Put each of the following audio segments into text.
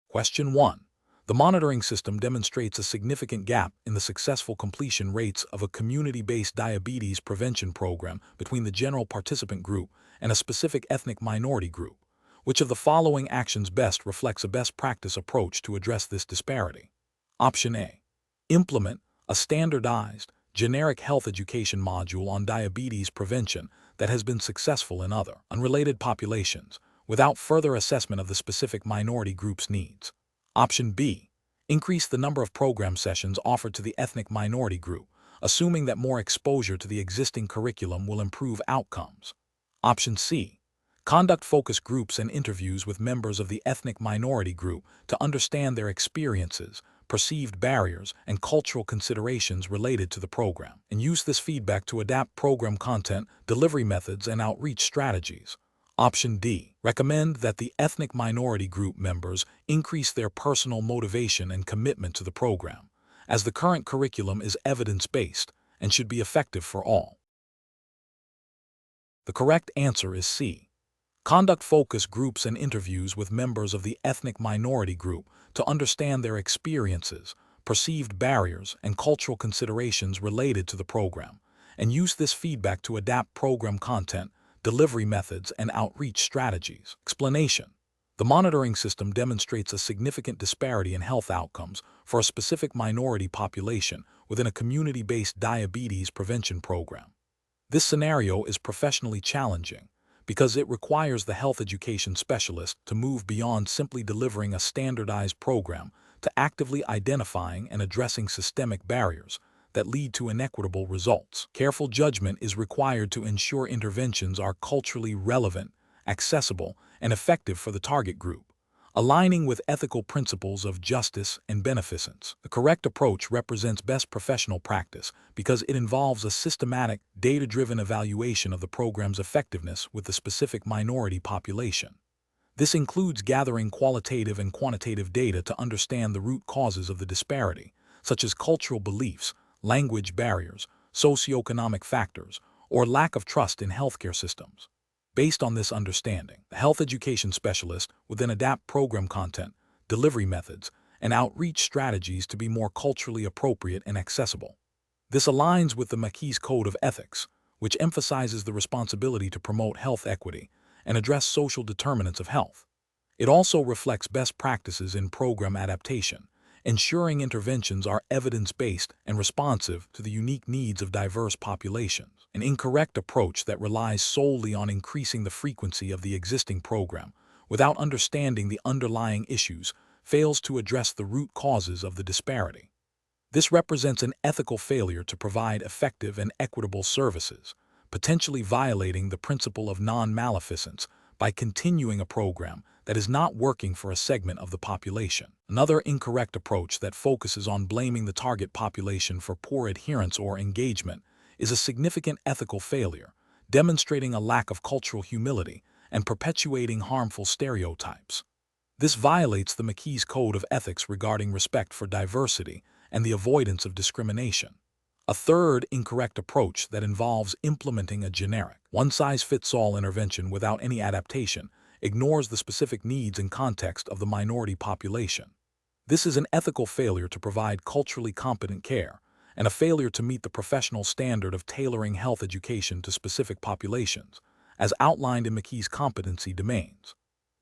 Question 1. The monitoring system demonstrates a significant gap in the successful completion rates of a community-based diabetes prevention program between the general participant group and a specific ethnic minority group. Which of the following actions best reflects a best practice approach to address this disparity? Option A. Implement a standardized, generic health education module on diabetes prevention that has been successful in other, unrelated populations, without further assessment of the specific minority group's needs. Option B. Increase the number of program sessions offered to the ethnic minority group, assuming that more exposure to the existing curriculum will improve outcomes. Option C. Conduct focus groups and interviews with members of the ethnic minority group to understand their experiences, perceived barriers, and cultural considerations related to the program, and use this feedback to adapt program content, delivery methods, and outreach strategies. Option D. Recommend that the ethnic minority group members increase their personal motivation and commitment to the program, as the current curriculum is evidence-based and should be effective for all. The correct answer is C. Conduct focus groups and interviews with members of the ethnic minority group to understand their experiences, perceived barriers, and cultural considerations related to the program, and use this feedback to adapt program content, delivery methods, and outreach strategies. Explanation. The monitoring system demonstrates a significant disparity in health outcomes for a specific minority population within a community-based diabetes prevention program. This scenario is professionally challenging because it requires the health education specialist to move beyond simply delivering a standardized program to actively identifying and addressing systemic barriers that lead to inequitable results. Careful judgment is required to ensure interventions are culturally relevant, accessible, and effective for the target group, aligning with ethical principles of justice and beneficence. The correct approach represents best professional practice because it involves a systematic, data-driven evaluation of the program's effectiveness with the specific minority population. This includes gathering qualitative and quantitative data to understand the root causes of the disparity, such as cultural beliefs, language barriers, socioeconomic factors, or lack of trust in healthcare systems. Based on this understanding, the health education specialist would then adapt program content, delivery methods, and outreach strategies to be more culturally appropriate and accessible. This aligns with the MCHES Code of Ethics, which emphasizes the responsibility to promote health equity and address social determinants of health. It also reflects best practices in program adaptation, ensuring interventions are evidence-based and responsive to the unique needs of diverse populations. An incorrect approach that relies solely on increasing the frequency of the existing program without understanding the underlying issues fails to address the root causes of the disparity. This represents an ethical failure to provide effective and equitable services, potentially violating the principle of non-maleficence by continuing a program that is not working for a segment of the population. Another incorrect approach that focuses on blaming the target population for poor adherence or engagement is a significant ethical failure, demonstrating a lack of cultural humility and perpetuating harmful stereotypes. This violates the MCHES Code of Ethics regarding respect for diversity and the avoidance of discrimination. A third incorrect approach that involves implementing a generic, one-size-fits-all intervention without any adaptation ignores the specific needs and context of the minority population. This is an ethical failure to provide culturally competent care and a failure to meet the professional standard of tailoring health education to specific populations, as outlined in MCHES competency domains.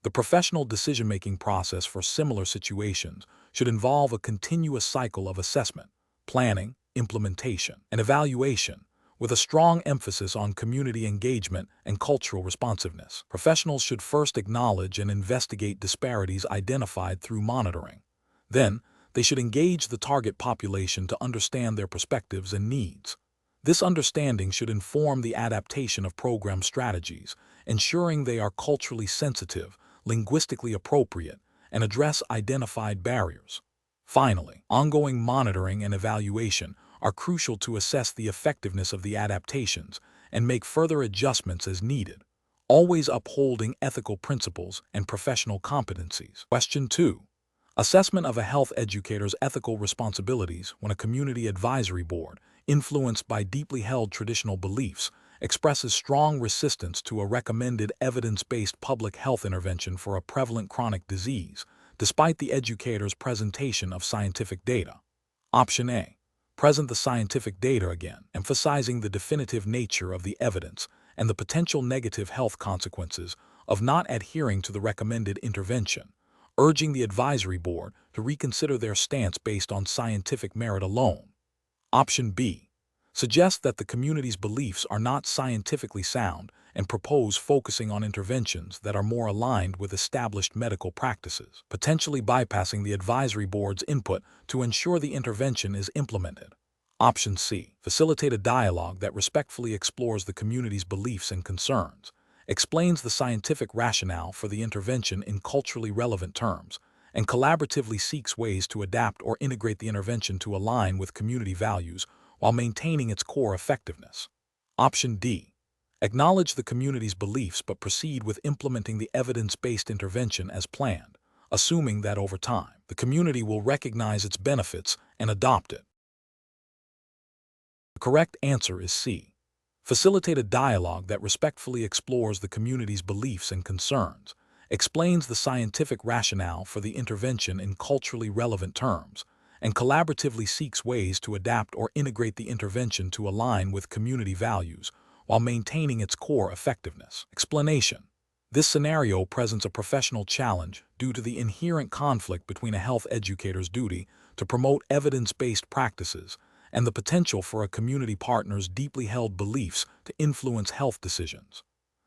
The professional decision-making process for similar situations should involve a continuous cycle of assessment, planning, implementation, and evaluation, with a strong emphasis on community engagement and cultural responsiveness. Professionals should first acknowledge and investigate disparities identified through monitoring. Then, they should engage the target population to understand their perspectives and needs. This understanding should inform the adaptation of program strategies, ensuring they are culturally sensitive, linguistically appropriate, and address identified barriers. Finally, ongoing monitoring and evaluation are crucial to assess the effectiveness of the adaptations and make further adjustments as needed, always upholding ethical principles and professional competencies. Question 2. Assessment of a health educator's ethical responsibilities when a community advisory board, influenced by deeply held traditional beliefs, expresses strong resistance to a recommended evidence-based public health intervention for a prevalent chronic disease, despite the educator's presentation of scientific data. Option A. Present the scientific data again, emphasizing the definitive nature of the evidence and the potential negative health consequences of not adhering to the recommended intervention, urging the advisory board to reconsider their stance based on scientific merit alone. Option B. Suggests that the community's beliefs are not scientifically sound and propose focusing on interventions that are more aligned with established medical practices, potentially bypassing the advisory board's input to ensure the intervention is implemented. Option C. Facilitate a dialogue that respectfully explores the community's beliefs and concerns, explains the scientific rationale for the intervention in culturally relevant terms, and collaboratively seeks ways to adapt or integrate the intervention to align with community values while maintaining its core effectiveness. Option D. Acknowledge the community's beliefs but proceed with implementing the evidence-based intervention as planned, assuming that over time, the community will recognize its benefits and adopt it. The correct answer is C. Facilitate a dialogue that respectfully explores the community's beliefs and concerns, explains the scientific rationale for the intervention in culturally relevant terms, and collaboratively seeks ways to adapt or integrate the intervention to align with community values while maintaining its core effectiveness. Explanation. This scenario presents a professional challenge due to the inherent conflict between a health educator's duty to promote evidence-based practices and the potential for a community partner's deeply held beliefs to influence health decisions.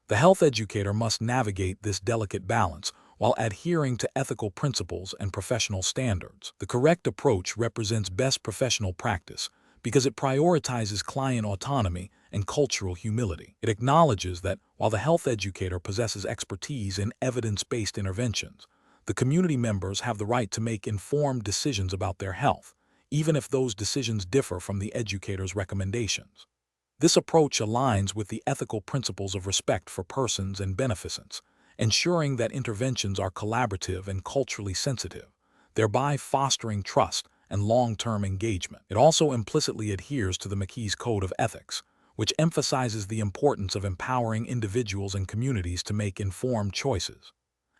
The health educator must navigate this delicate balance while adhering to ethical principles and professional standards. The correct approach represents best professional practice because it prioritizes client autonomy and cultural humility. It acknowledges that while the health educator possesses expertise in evidence-based interventions, the community members have the right to make informed decisions about their health, even if those decisions differ from the educator's recommendations. This approach aligns with the ethical principles of respect for persons and beneficence, ensuring that interventions are collaborative and culturally sensitive, thereby fostering trust and long-term engagement. It also implicitly adheres to the MCHES Code of Ethics, which emphasizes the importance of empowering individuals and communities to make informed choices.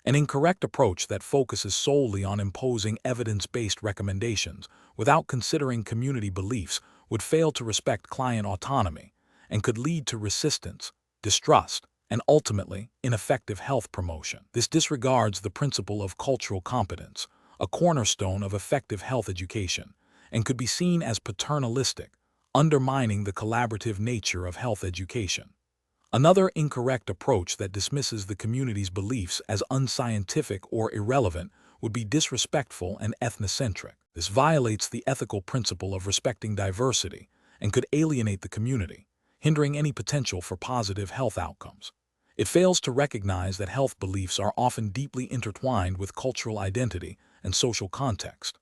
An incorrect approach that focuses solely on imposing evidence-based recommendations without considering community beliefs would fail to respect client autonomy and could lead to resistance, distrust, and ultimately ineffective health promotion. This disregards the principle of cultural competence, a cornerstone of effective health education, and could be seen as paternalistic, undermining the collaborative nature of health education. Another incorrect approach that dismisses the community's beliefs as unscientific or irrelevant would be disrespectful and ethnocentric. This violates the ethical principle of respecting diversity and could alienate the community, hindering any potential for positive health outcomes. It fails to recognize that health beliefs are often deeply intertwined with cultural identity and social context.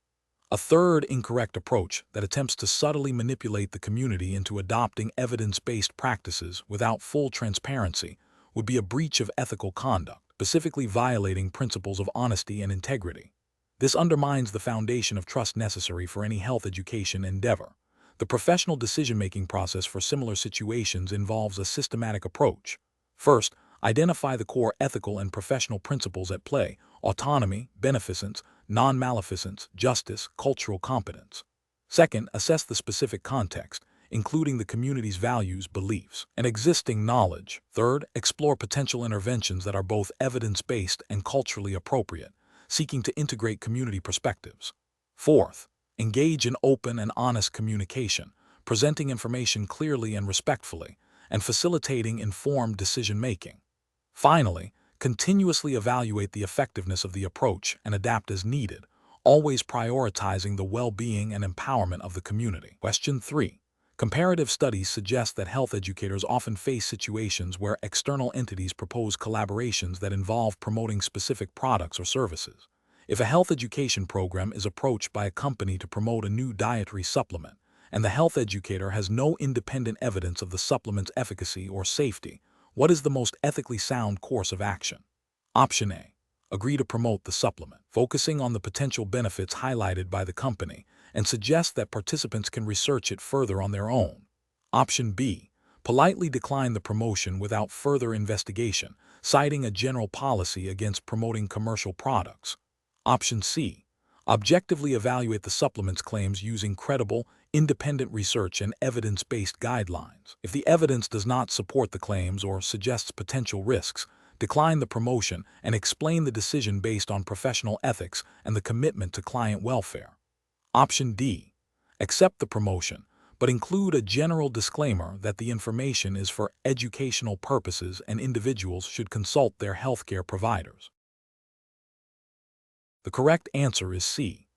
A third incorrect approach that attempts to subtly manipulate the community into adopting evidence-based practices without full transparency would be a breach of ethical conduct, specifically violating principles of honesty and integrity. This undermines the foundation of trust necessary for any health education endeavor. The professional decision-making process for similar situations involves a systematic approach. First, identify the core ethical and professional principles at play: autonomy, beneficence, non-maleficence, justice, cultural competence. Second, assess the specific context, including the community's values, beliefs, and existing knowledge. Third, explore potential interventions that are both evidence-based and culturally appropriate, seeking to integrate community perspectives. Fourth, engage in open and honest communication, presenting information clearly and respectfully, and facilitating informed decision-making. Finally, continuously evaluate the effectiveness of the approach and adapt as needed, always prioritizing the well-being and empowerment of the community. Question 3. Comparative studies suggest that health educators often face situations where external entities propose collaborations that involve promoting specific products or services. If a health education program is approached by a company to promote a new dietary supplement, and the health educator has no independent evidence of the supplement's efficacy or safety, what is the most ethically sound course of action? Option A. Agree to promote the supplement, focusing on the potential benefits highlighted by the company, and suggest that participants can research it further on their own. Option B. Politely decline the promotion without further investigation, citing a general policy against promoting commercial products. Option C. Objectively evaluate the supplement's claims using credible, independent research and evidence-based guidelines. If the evidence does not support the claims or suggests potential risks, decline the promotion and explain the decision based on professional ethics and the commitment to client welfare. Option D. Accept the promotion, but include a general disclaimer that the information is for educational purposes and individuals should consult their healthcare providers. The correct answer is C.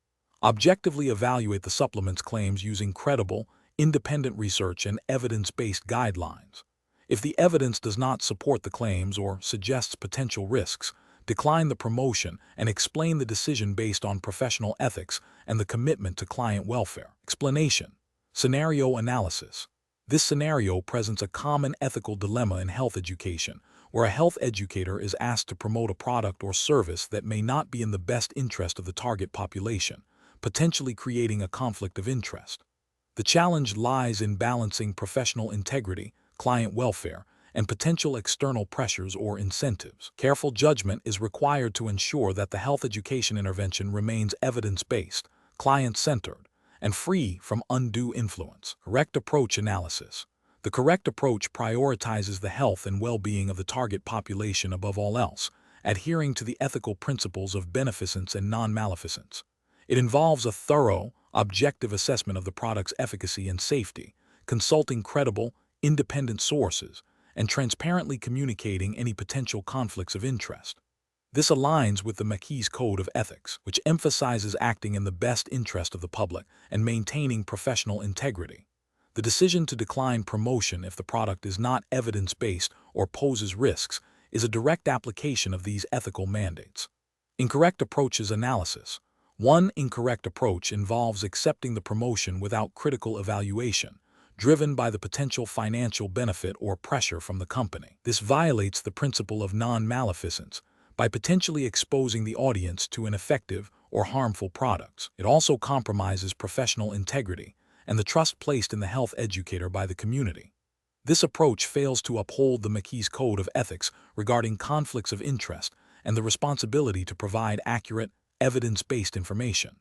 Objectively evaluate the supplement's claims using credible, independent research and evidence-based guidelines. If the evidence does not support the claims or suggests potential risks, decline the promotion and explain the decision based on professional ethics and the commitment to client welfare. Explanation. Scenario analysis. This scenario presents a common ethical dilemma in health education, where a health educator is asked to promote a product or service that may not be in the best interest of the target population, potentially creating a conflict of interest. The challenge lies in balancing professional integrity, client welfare, and potential external pressures or incentives. Careful judgment is required to ensure that the health education intervention remains evidence-based, client-centered, and free from undue influence. Correct approach analysis. The correct approach prioritizes the health and well-being of the target population above all else, adhering to the ethical principles of beneficence and non-maleficence. It involves a thorough, objective assessment of the product's efficacy and safety, consulting credible, independent sources, and transparently communicating any potential conflicts of interest. This aligns with the MCHES Code of Ethics, which emphasizes acting in the best interest of the public and maintaining professional integrity. The decision to decline promotion if the product is not evidence-based or poses risks is a direct application of these ethical mandates. Incorrect approaches analysis. One incorrect approach involves accepting the promotion without critical evaluation, driven by the potential financial benefit or pressure from the company. This violates the principle of non-maleficence by potentially exposing the audience to ineffective or harmful products. It also compromises professional integrity and the trust placed in the health educator by the community. This approach fails to uphold the MCHES Code of Ethics regarding conflicts of interest and the responsibility to provide accurate, evidence-based information.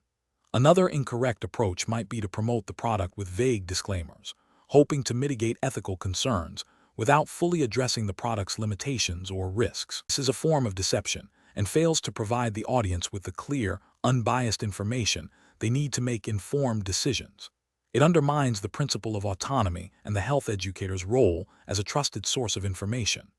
Another incorrect approach might be to promote the product with vague disclaimers, hoping to mitigate ethical concerns without fully addressing the product's limitations or risks. This is a form of deception and fails to provide the audience with the clear, unbiased information they need to make informed decisions. It undermines the principle of autonomy and the health educator's role as a trusted source of information.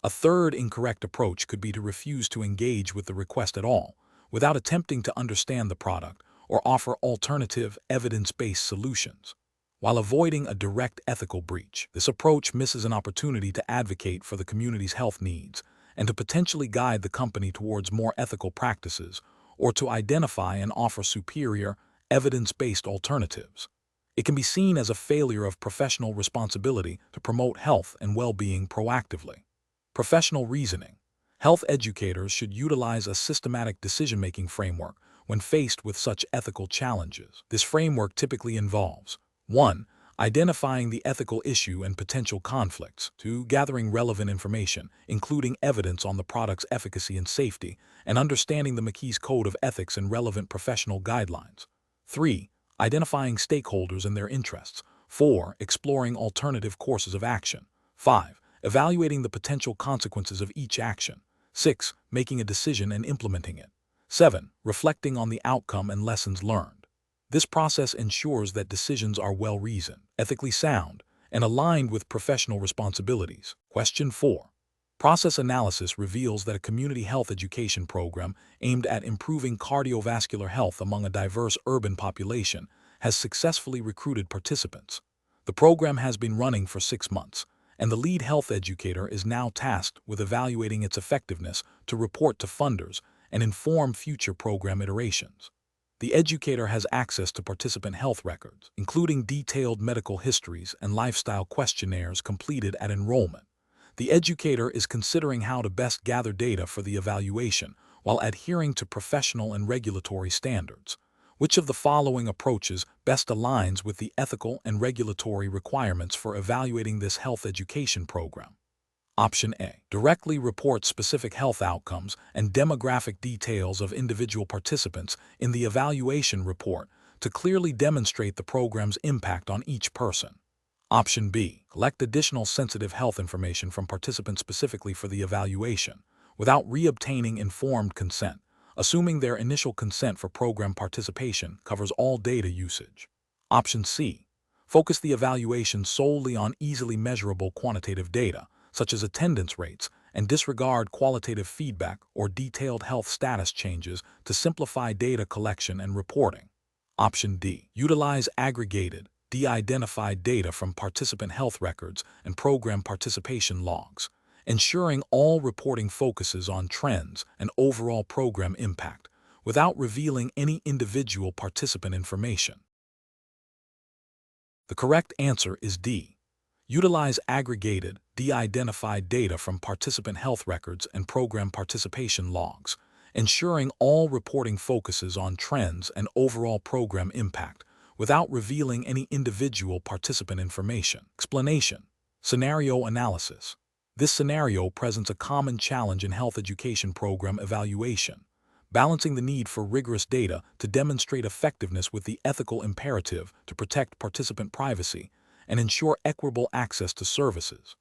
A third incorrect approach could be to refuse to engage with the request at all, without attempting to understand the product or offer alternative, evidence-based solutions. While avoiding a direct ethical breach, this approach misses an opportunity to advocate for the community's health needs and to potentially guide the company towards more ethical practices or to identify and offer superior, evidence-based alternatives. It can be seen as a failure of professional responsibility to promote health and well-being proactively. Professional reasoning. Health educators should utilize a systematic decision-making framework when faced with such ethical challenges. This framework typically involves 1. Identifying the ethical issue and potential conflicts. 2. Gathering relevant information, including evidence on the product's efficacy and safety, and understanding the MCHES Code of Ethics and relevant professional guidelines. 3. Identifying stakeholders and their interests. 4. Exploring alternative courses of action. 5. Evaluating the potential consequences of each action. 6. Making a decision and implementing it. 7. Reflecting on the outcome and lessons learned. This process ensures that decisions are well-reasoned, ethically sound, and aligned with professional responsibilities. Question 4. Process analysis reveals that a community health education program aimed at improving cardiovascular health among a diverse urban population has successfully recruited participants. The program has been running for 6 months, and the lead health educator is now tasked with evaluating its effectiveness to report to funders and inform future program iterations. The educator has access to participant health records, including detailed medical histories and lifestyle questionnaires completed at enrollment. The educator is considering how to best gather data for the evaluation while adhering to professional and regulatory standards. Which of the following approaches best aligns with the ethical and regulatory requirements for evaluating this health education program? Option A. Directly report specific health outcomes and demographic details of individual participants in the evaluation report to clearly demonstrate the program's impact on each person. Option B. Collect additional sensitive health information from participants specifically for the evaluation, without reobtaining informed consent, assuming their initial consent for program participation covers all data usage. Option C. Focus the evaluation solely on easily measurable quantitative data, such as attendance rates, and disregard qualitative feedback or detailed health status changes to simplify data collection and reporting. Option D. Utilize aggregated, de-identified data from participant health records and program participation logs, ensuring all reporting focuses on trends and overall program impact, without revealing any individual participant information. The correct answer is D. Utilize aggregated, de-identified data from participant health records and program participation logs, ensuring all reporting focuses on trends and overall program impact, without revealing any individual participant information. Explanation. Scenario analysis. This scenario presents a common challenge in health education program evaluation, balancing the need for rigorous data to demonstrate effectiveness with the ethical imperative to protect participant privacy and ensure equitable access to services.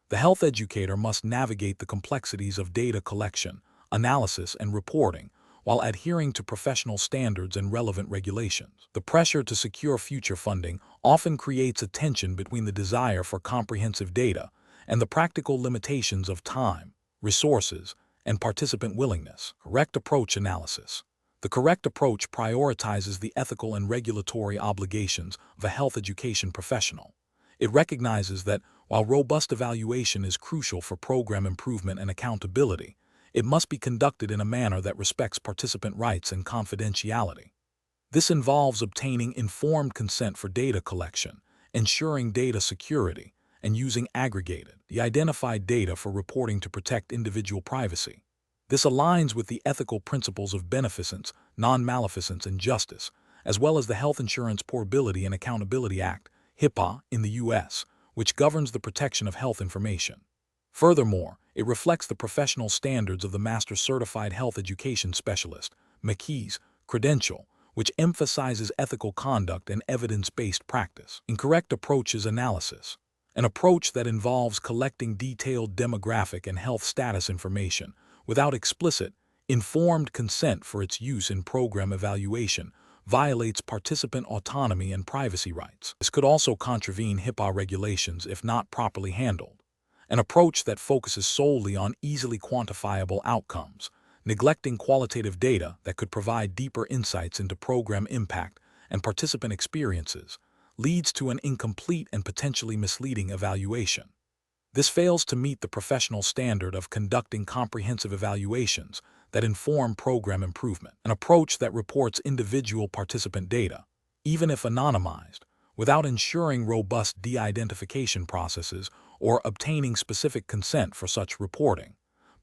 The health educator must navigate the complexities of data collection, analysis, and reporting, while adhering to professional standards and relevant regulations. The pressure to secure future funding often creates a tension between the desire for comprehensive data and the practical limitations of time, resources, and participant willingness. Correct approach analysis. The correct approach prioritizes the ethical and regulatory obligations of a health education professional. It recognizes that while robust evaluation is crucial for program improvement and accountability, it must be conducted in a manner that respects participant rights and confidentiality. This involves obtaining informed consent for data collection, ensuring data security, and using aggregated, de-identified data for reporting to protect individual privacy. This aligns with the ethical principles of beneficence, non-maleficence, and justice, as well as the Health Insurance Portability and Accountability Act, HIPAA, in the U.S., which governs the protection of health information. Furthermore, it reflects the professional standards of the Master Certified Health Education Specialist, MCHES, credential, which emphasizes ethical conduct and evidence-based practice. Incorrect approaches analysis. An approach that involves collecting detailed demographic and health status information without explicit, informed consent for its use in program evaluation violates participant autonomy and privacy rights. This could also contravene HIPAA regulations if not properly handled. An approach that focuses solely on easily quantifiable outcomes, neglecting qualitative data that could provide deeper insights into program impact and participant experiences, leads to an incomplete and potentially misleading evaluation. This fails to meet the professional standard of conducting comprehensive evaluations that inform program improvement. An approach that reports individual participant data, even if anonymized, without ensuring robust de-identification processes or obtaining specific consent for such reporting,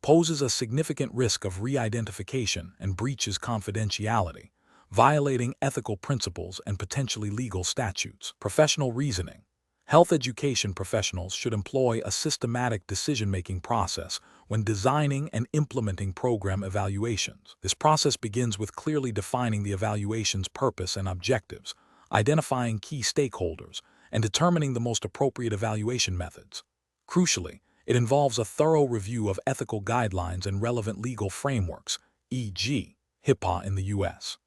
poses a significant risk of re-identification and breaches confidentiality, violating ethical principles and potentially legal statutes. Professional reasoning. Health education professionals should employ a systematic decision-making process when designing and implementing program evaluations. This process begins with clearly defining the evaluation's purpose and objectives, identifying key stakeholders, and determining the most appropriate evaluation methods. Crucially, it involves a thorough review of ethical guidelines and relevant legal frameworks, e.g., HIPAA in the U.S.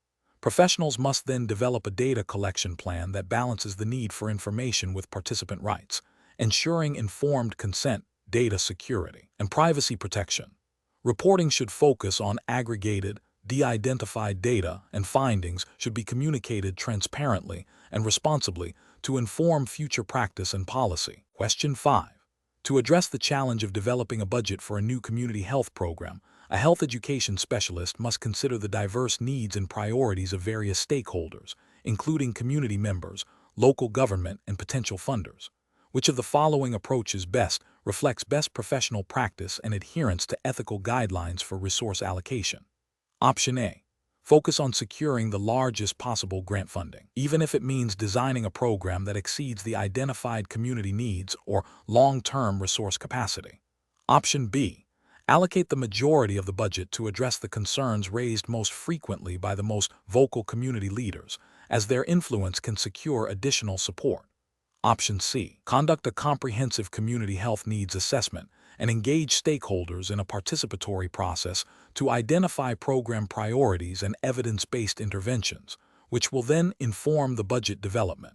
Professionals must then develop a data collection plan that balances the need for information with participant rights, ensuring informed consent, data security, and privacy protection. Reporting should focus on aggregated, de-identified data, and findings should be communicated transparently and responsibly to inform future practice and policy. Question 5. To address the challenge of developing a budget for a new community health program, a health education specialist must consider the diverse needs and priorities of various stakeholders, including community members, local government, and potential funders. Which of the following approaches best reflects best professional practice and adherence to ethical guidelines for resource allocation? Option A. Focus on securing the largest possible grant funding, even if it means designing a program that exceeds the identified community needs or long-term resource capacity. Option B. Allocate the majority of the budget to address the concerns raised most frequently by the most vocal community leaders, as their influence can secure additional support. Option C. Conduct a comprehensive community health needs assessment and engage stakeholders in a participatory process to identify program priorities and evidence-based interventions, which will then inform the budget development.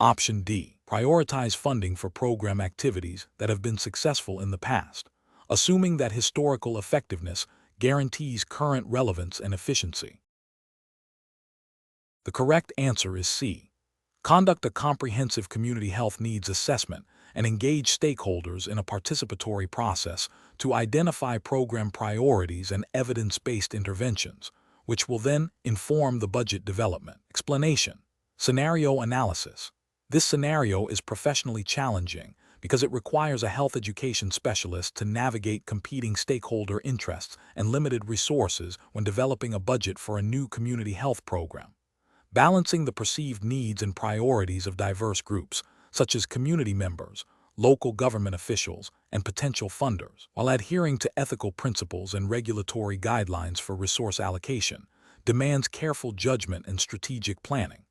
Option D. Prioritize funding for program activities that have been successful in the past, assuming that historical effectiveness guarantees current relevance and efficiency. The correct answer is C. Conduct a comprehensive community health needs assessment and engage stakeholders in a participatory process to identify program priorities and evidence-based interventions, which will then inform the budget development. Explanation. Scenario analysis. This scenario is professionally challenging because it requires a health education specialist to navigate competing stakeholder interests and limited resources when developing a budget for a new community health program. Balancing the perceived needs and priorities of diverse groups, such as community members, local government officials, and potential funders, while adhering to ethical principles and regulatory guidelines for resource allocation, demands careful judgment and strategic planning.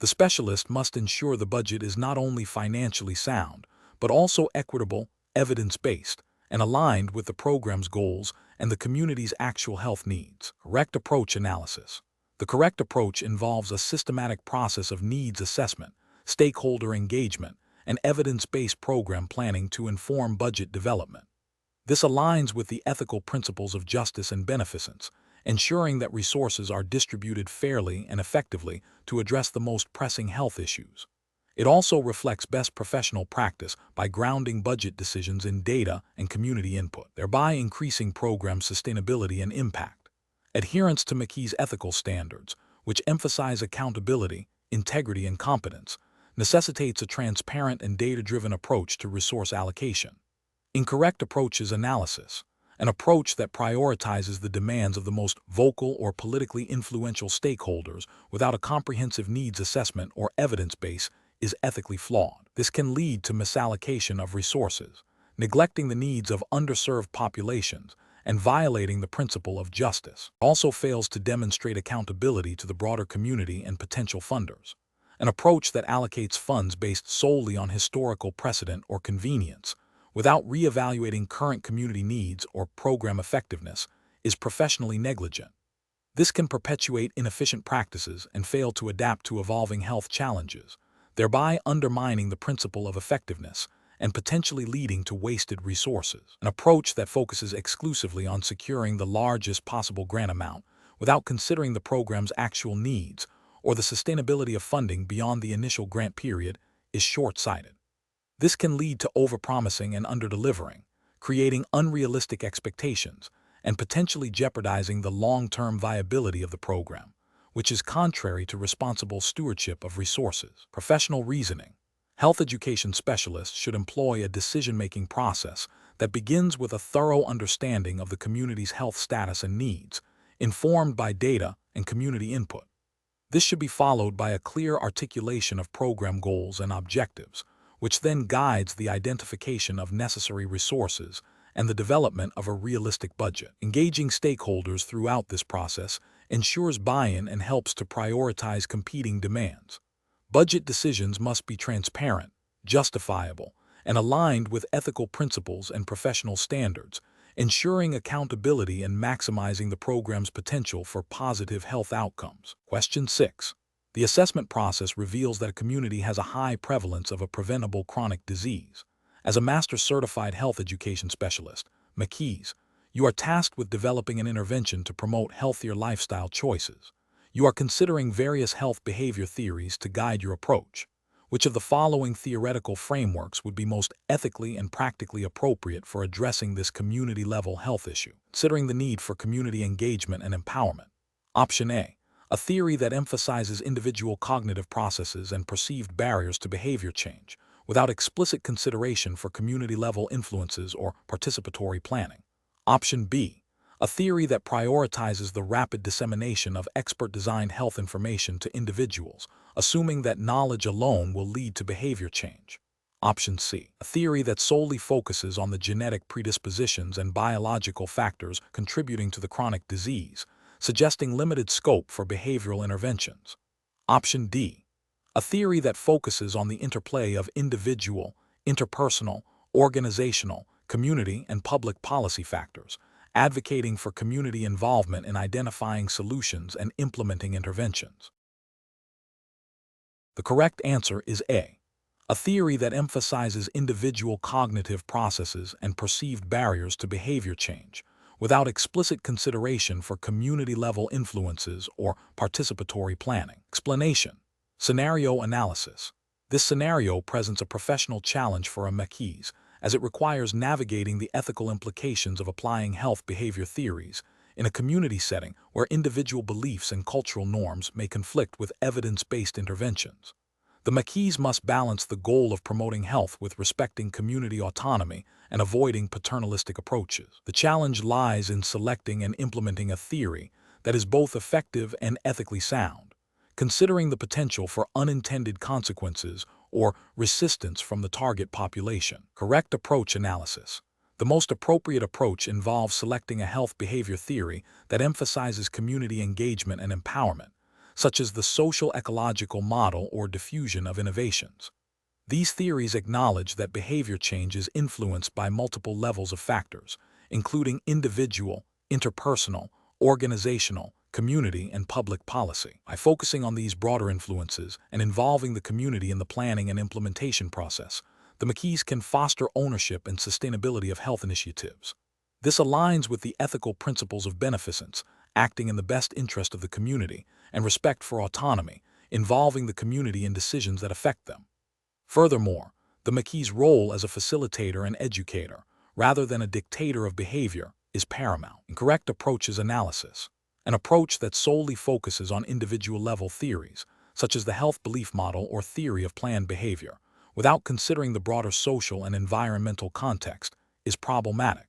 The specialist must ensure the budget is not only financially sound, but also equitable, evidence-based, and aligned with the program's goals and the community's actual health needs. Correct approach analysis. The correct approach involves a systematic process of needs assessment, stakeholder engagement, and evidence-based program planning to inform budget development. This aligns with the ethical principles of justice and beneficence, ensuring that resources are distributed fairly and effectively to address the most pressing health issues. It also reflects best professional practice by grounding budget decisions in data and community input, thereby increasing program sustainability and impact. Adherence to MCHES ethical standards, which emphasize accountability, integrity, and competence, necessitates a transparent and data-driven approach to resource allocation. Incorrect approaches analysis. An approach that prioritizes the demands of the most vocal or politically influential stakeholders without a comprehensive needs assessment or evidence base is ethically flawed. This can lead to misallocation of resources, neglecting the needs of underserved populations, and violating the principle of justice. It also fails to demonstrate accountability to the broader community and potential funders. An approach that allocates funds based solely on historical precedent or convenience, without reevaluating current community needs or program effectiveness, is professionally negligent. This can perpetuate inefficient practices and fail to adapt to evolving health challenges, thereby undermining the principle of effectiveness and potentially leading to wasted resources. An approach that focuses exclusively on securing the largest possible grant amount without considering the program's actual needs or the sustainability of funding beyond the initial grant period is short-sighted. This can lead to overpromising and underdelivering, creating unrealistic expectations and potentially jeopardizing the long-term viability of the program, which is contrary to responsible stewardship of resources. Professional reasoning. Health education specialists should employ a decision-making process that begins with a thorough understanding of the community's health status and needs, informed by data and community input. This should be followed by a clear articulation of program goals and objectives, which then guides the identification of necessary resources and the development of a realistic budget. Engaging stakeholders throughout this process ensures buy-in and helps to prioritize competing demands. Budget decisions must be transparent, justifiable, and aligned with ethical principles and professional standards, ensuring accountability and maximizing the program's potential for positive health outcomes. Question 6. The assessment process reveals that a community has a high prevalence of a preventable chronic disease. As a Master Certified Health Education Specialist, MCHES, you are tasked with developing an intervention to promote healthier lifestyle choices. You are considering various health behavior theories to guide your approach. Which of the following theoretical frameworks would be most ethically and practically appropriate for addressing this community-level health issue, considering the need for community engagement and empowerment? Option A. A theory that emphasizes individual cognitive processes and perceived barriers to behavior change, without explicit consideration for community-level influences or participatory planning. Option B. A theory that prioritizes the rapid dissemination of expert-designed health information to individuals, assuming that knowledge alone will lead to behavior change. Option C, a theory that solely focuses on the genetic predispositions and biological factors contributing to the chronic disease, suggesting limited scope for behavioral interventions. Option D, a theory that focuses on the interplay of individual, interpersonal, organizational, community, and public policy factors, advocating for community involvement in identifying solutions and implementing interventions. The correct answer is a theory that emphasizes individual cognitive processes and perceived barriers to behavior change, without explicit consideration for community-level influences or participatory planning. Explanation: scenario analysis. This scenario presents a professional challenge for a MCHES, as it requires navigating the ethical implications of applying health behavior theories in a community setting where individual beliefs and cultural norms may conflict with evidence-based interventions. The MCHES must balance the goal of promoting health with respecting community autonomy and avoiding paternalistic approaches. The challenge lies in selecting and implementing a theory that is both effective and ethically sound, considering the potential for unintended consequences or resistance from the target population. Correct approach analysis. The most appropriate approach involves selecting a health behavior theory that emphasizes community engagement and empowerment, such as the social ecological model or diffusion of innovations. These theories acknowledge that behavior change is influenced by multiple levels of factors, including individual, interpersonal, organizational, community, and public policy. By focusing on these broader influences and involving the community in the planning and implementation process, the MCHES can foster ownership and sustainability of health initiatives. This aligns with the ethical principles of beneficence, acting in the best interest of the community, and respect for autonomy, involving the community in decisions that affect them. Furthermore, the MCHES' role as a facilitator and educator, rather than a dictator of behavior, is paramount. Correct approach is analysis, an approach that solely focuses on individual-level theories, such as the health belief model or theory of planned behavior, without considering the broader social and environmental context, is problematic.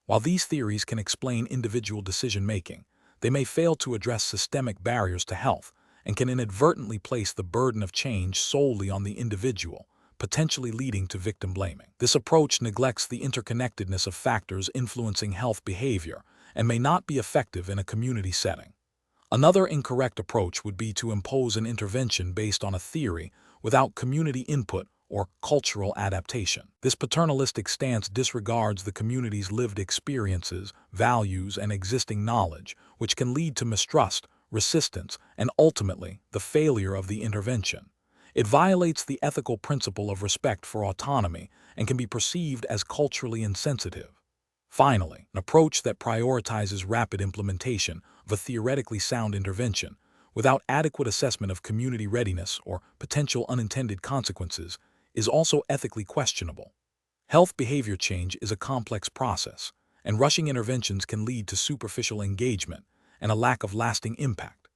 While these theories can explain individual decision-making, they may fail to address systemic barriers to health and can inadvertently place the burden of change solely on the individual, potentially leading to victim blaming. This approach neglects the interconnectedness of factors influencing health behavior and may not be effective in a community setting. Another incorrect approach would be to impose an intervention based on a theory without community input or cultural adaptation. This paternalistic stance disregards the community's lived experiences, values, and existing knowledge, which can lead to mistrust, resistance, and ultimately the failure of the intervention. It violates the ethical principle of respect for autonomy and can be perceived as culturally insensitive. Finally, an approach that prioritizes rapid implementation of a theoretically sound intervention without adequate assessment of community readiness or potential unintended consequences is also ethically questionable. Health behavior change is a complex process, and rushing interventions can lead to superficial engagement and a lack of lasting impact.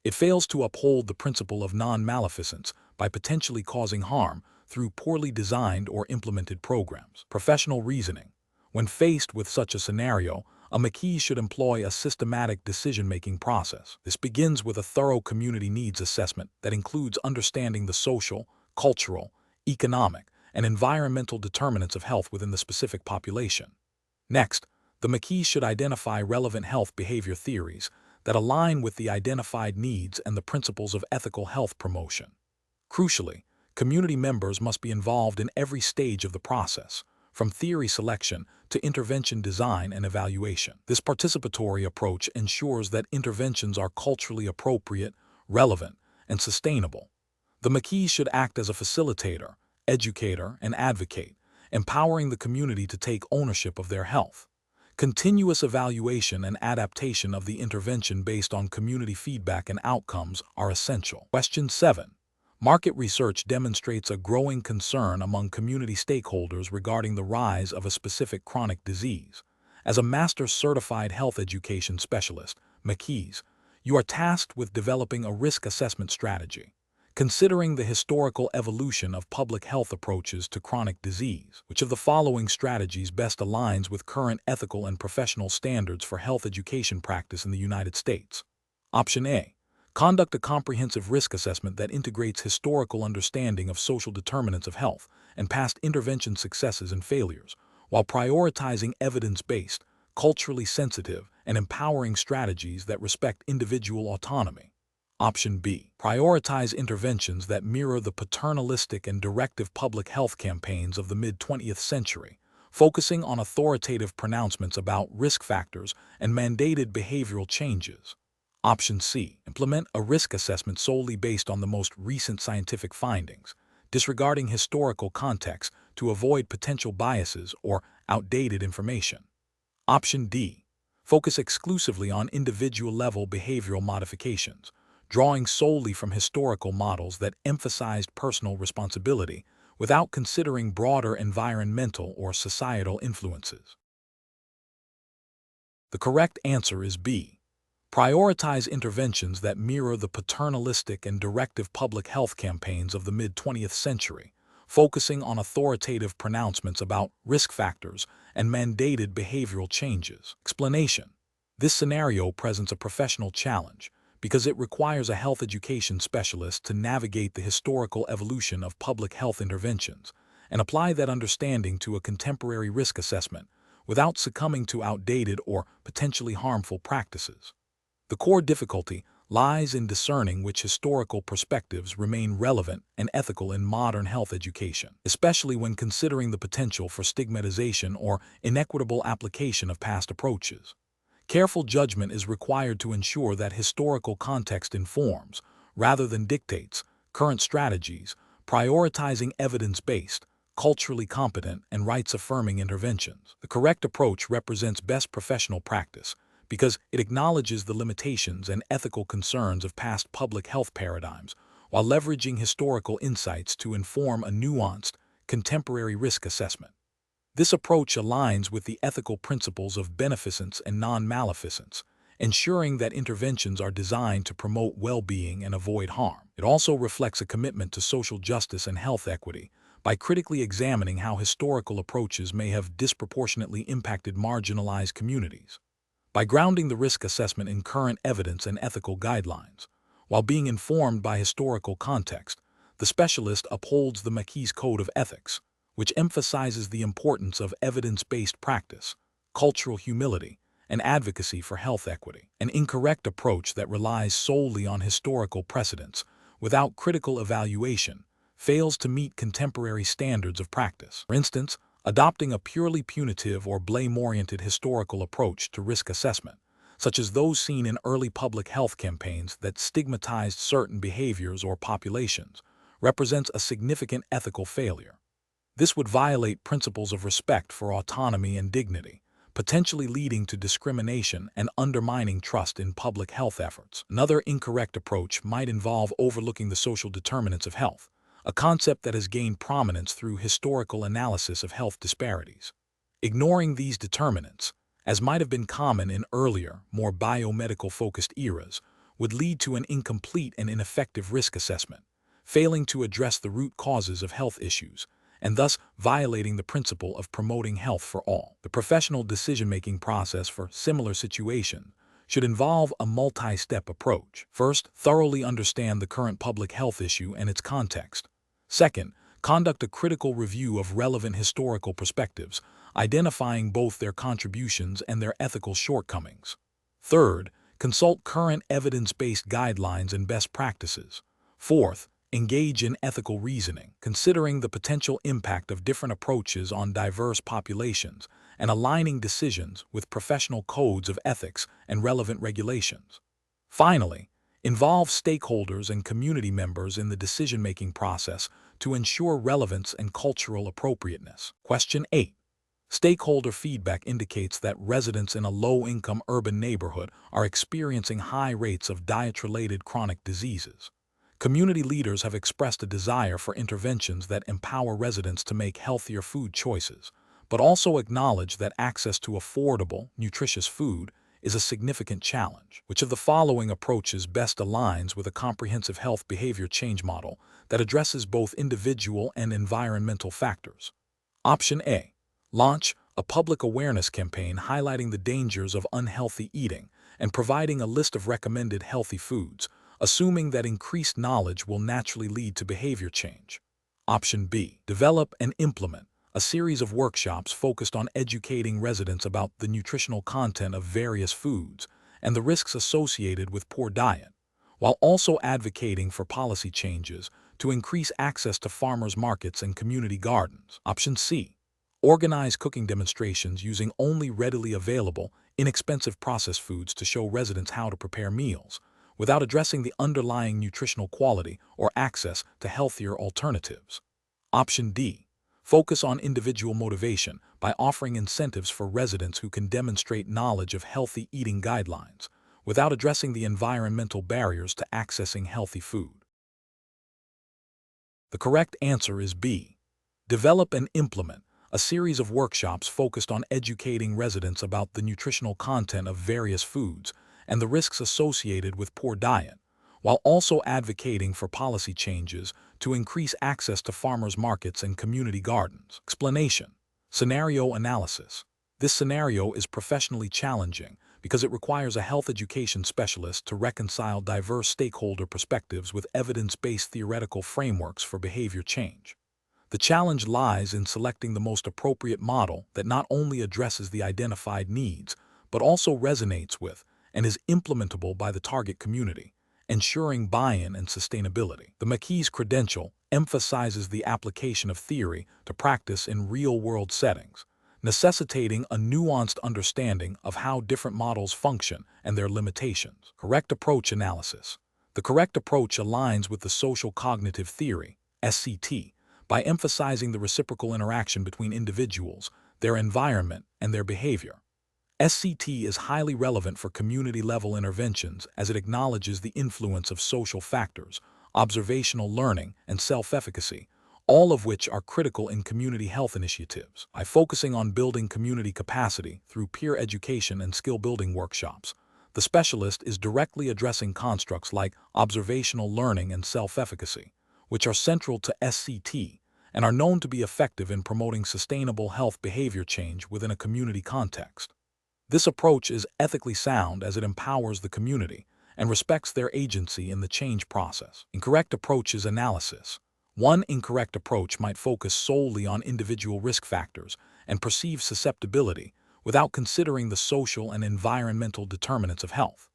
It fails to uphold the principle of non-maleficence by potentially causing harm through poorly designed or implemented programs. Professional reasoning. When faced with such a scenario, a MCHES should employ a systematic decision-making process. This begins with a thorough community needs assessment that includes understanding the social, cultural, economic, and environmental determinants of health within the specific population. Next, the MCHES should identify relevant health behavior theories that align with the identified needs and the principles of ethical health promotion. Crucially, community members must be involved in every stage of the process, from theory selection to intervention design and evaluation. This participatory approach ensures that interventions are culturally appropriate, relevant, and sustainable. The MCHES should act as a facilitator, educator, and advocate, empowering the community to take ownership of their health. Continuous evaluation and adaptation of the intervention based on community feedback and outcomes are essential. Question 7. Market research demonstrates a growing concern among community stakeholders regarding the rise of a specific chronic disease. As a Master Certified Health Education Specialist, MCHES, you are tasked with developing a risk assessment strategy. Considering the historical evolution of public health approaches to chronic disease, which of the following strategies best aligns with current ethical and professional standards for health education practice in the United States? Option A. Conduct a comprehensive risk assessment that integrates historical understanding of social determinants of health and past intervention successes and failures, while prioritizing evidence-based, culturally sensitive, and empowering strategies that respect individual autonomy. Option B. Prioritize interventions that mirror the paternalistic and directive public health campaigns of the mid-20th century, focusing on authoritative pronouncements about risk factors and mandated behavioral changes. Option C. Implement a risk assessment solely based on the most recent scientific findings, disregarding historical context to avoid potential biases or outdated information. Option D. Focus exclusively on individual-level behavioral modifications, drawing solely from historical models that emphasized personal responsibility without considering broader environmental or societal influences. The correct answer is B. Prioritize interventions that mirror the paternalistic and directive public health campaigns of the mid-20th century, focusing on authoritative pronouncements about risk factors and mandated behavioral changes. Explanation: this scenario presents a professional challenge because it requires a health education specialist to navigate the historical evolution of public health interventions and apply that understanding to a contemporary risk assessment without succumbing to outdated or potentially harmful practices. The core difficulty lies in discerning which historical perspectives remain relevant and ethical in modern health education, especially when considering the potential for stigmatization or inequitable application of past approaches. Careful judgment is required to ensure that historical context informs, rather than dictates, current strategies, prioritizing evidence-based, culturally competent, and rights-affirming interventions. The correct approach represents best professional practice, because it acknowledges the limitations and ethical concerns of past public health paradigms, while leveraging historical insights to inform a nuanced, contemporary risk assessment. This approach aligns with the ethical principles of beneficence and non-maleficence, ensuring that interventions are designed to promote well-being and avoid harm. It also reflects a commitment to social justice and health equity by critically examining how historical approaches may have disproportionately impacted marginalized communities. By grounding the risk assessment in current evidence and ethical guidelines, while being informed by historical context, the specialist upholds the MCHES Code of Ethics, which emphasizes the importance of evidence-based practice, cultural humility, and advocacy for health equity. An incorrect approach that relies solely on historical precedents without critical evaluation fails to meet contemporary standards of practice. For instance, adopting a purely punitive or blame-oriented historical approach to risk assessment, such as those seen in early public health campaigns that stigmatized certain behaviors or populations, represents a significant ethical failure. This would violate principles of respect for autonomy and dignity, potentially leading to discrimination and undermining trust in public health efforts. Another incorrect approach might involve overlooking the social determinants of health, a concept that has gained prominence through historical analysis of health disparities. Ignoring these determinants, as might have been common in earlier, more biomedical-focused eras, would lead to an incomplete and ineffective risk assessment, failing to address the root causes of health issues, and thus violating the principle of promoting health for all. The professional decision-making process for similar situations should involve a multi-step approach. First, thoroughly understand the current public health issue and its context. Second, conduct a critical review of relevant historical perspectives, identifying both their contributions and their ethical shortcomings. Third, consult current evidence-based guidelines and best practices. Fourth, engage in ethical reasoning, considering the potential impact of different approaches on diverse populations and aligning decisions with professional codes of ethics and relevant regulations. Finally, involve stakeholders and community members in the decision-making process to ensure relevance and cultural appropriateness. Question 8. Stakeholder feedback indicates that residents in a low-income urban neighborhood are experiencing high rates of diet-related chronic diseases. Community leaders have expressed a desire for interventions that empower residents to make healthier food choices, but also acknowledge that access to affordable, nutritious food is a significant challenge. Which of the following approaches best aligns with a comprehensive health behavior change model that addresses both individual and environmental factors? Option A. Launch a public awareness campaign highlighting the dangers of unhealthy eating and providing a list of recommended healthy foods, assuming that increased knowledge will naturally lead to behavior change. Option B. Develop and implement a series of workshops focused on educating residents about the nutritional content of various foods and the risks associated with poor diet, while also advocating for policy changes to increase access to farmers' markets and community gardens. Option C. Organize cooking demonstrations using only readily available, inexpensive processed foods to show residents how to prepare meals, without addressing the underlying nutritional quality or access to healthier alternatives. Option D. Focus on individual motivation by offering incentives for residents who can demonstrate knowledge of healthy eating guidelines, without addressing the environmental barriers to accessing healthy food. The correct answer is B. Develop and implement a series of workshops focused on educating residents about the nutritional content of various foods and the risks associated with poor diet, while also advocating for policy changes to increase access to farmers' markets and community gardens. Explanation. Scenario analysis. This scenario is professionally challenging because it requires a health education specialist to reconcile diverse stakeholder perspectives with evidence-based theoretical frameworks for behavior change. The challenge lies in selecting the most appropriate model that not only addresses the identified needs, but also resonates with and is implementable by the target community, ensuring buy-in and sustainability. The MCHES credential emphasizes the application of theory to practice in real-world settings, necessitating a nuanced understanding of how different models function and their limitations. Correct approach analysis. The correct approach aligns with the social cognitive theory, SCT, by emphasizing the reciprocal interaction between individuals, their environment, and their behavior. SCT is highly relevant for community-level interventions as it acknowledges the influence of social factors, observational learning, and self-efficacy, all of which are critical in community health initiatives. By focusing on building community capacity through peer education and skill-building workshops, the specialist is directly addressing constructs like observational learning and self-efficacy, which are central to SCT and are known to be effective in promoting sustainable health behavior change within a community context. This approach is ethically sound as it empowers the community and respects their agency in the change process. Incorrect approach is analysis. One incorrect approach might focus solely on individual risk factors and perceived susceptibility without considering the social and environmental determinants of health.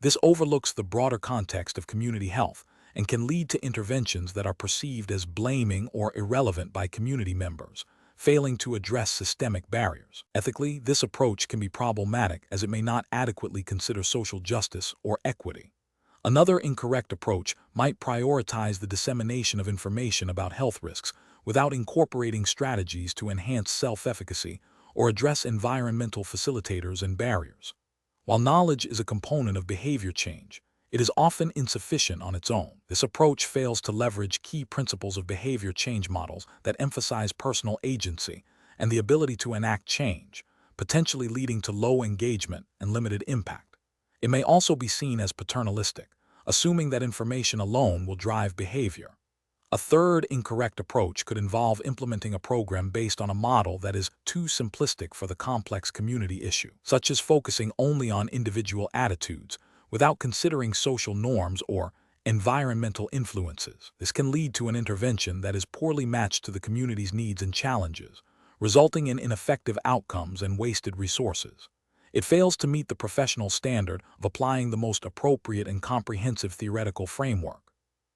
This overlooks the broader context of community health and can lead to interventions that are perceived as blaming or irrelevant by community members, failing to address systemic barriers. Ethically, this approach can be problematic as it may not adequately consider social justice or equity. Another incorrect approach might prioritize the dissemination of information about health risks without incorporating strategies to enhance self-efficacy or address environmental facilitators and barriers. While knowledge is a component of behavior change, it is often insufficient on its own. This approach fails to leverage key principles of behavior change models that emphasize personal agency and the ability to enact change, potentially leading to low engagement and limited impact. It may also be seen as paternalistic, assuming that information alone will drive behavior. A third incorrect approach could involve implementing a program based on a model that is too simplistic for the complex community issue, such as focusing only on individual attitudes without considering social norms or environmental influences. This can lead to an intervention that is poorly matched to the community's needs and challenges, resulting in ineffective outcomes and wasted resources. It fails to meet the professional standard of applying the most appropriate and comprehensive theoretical framework.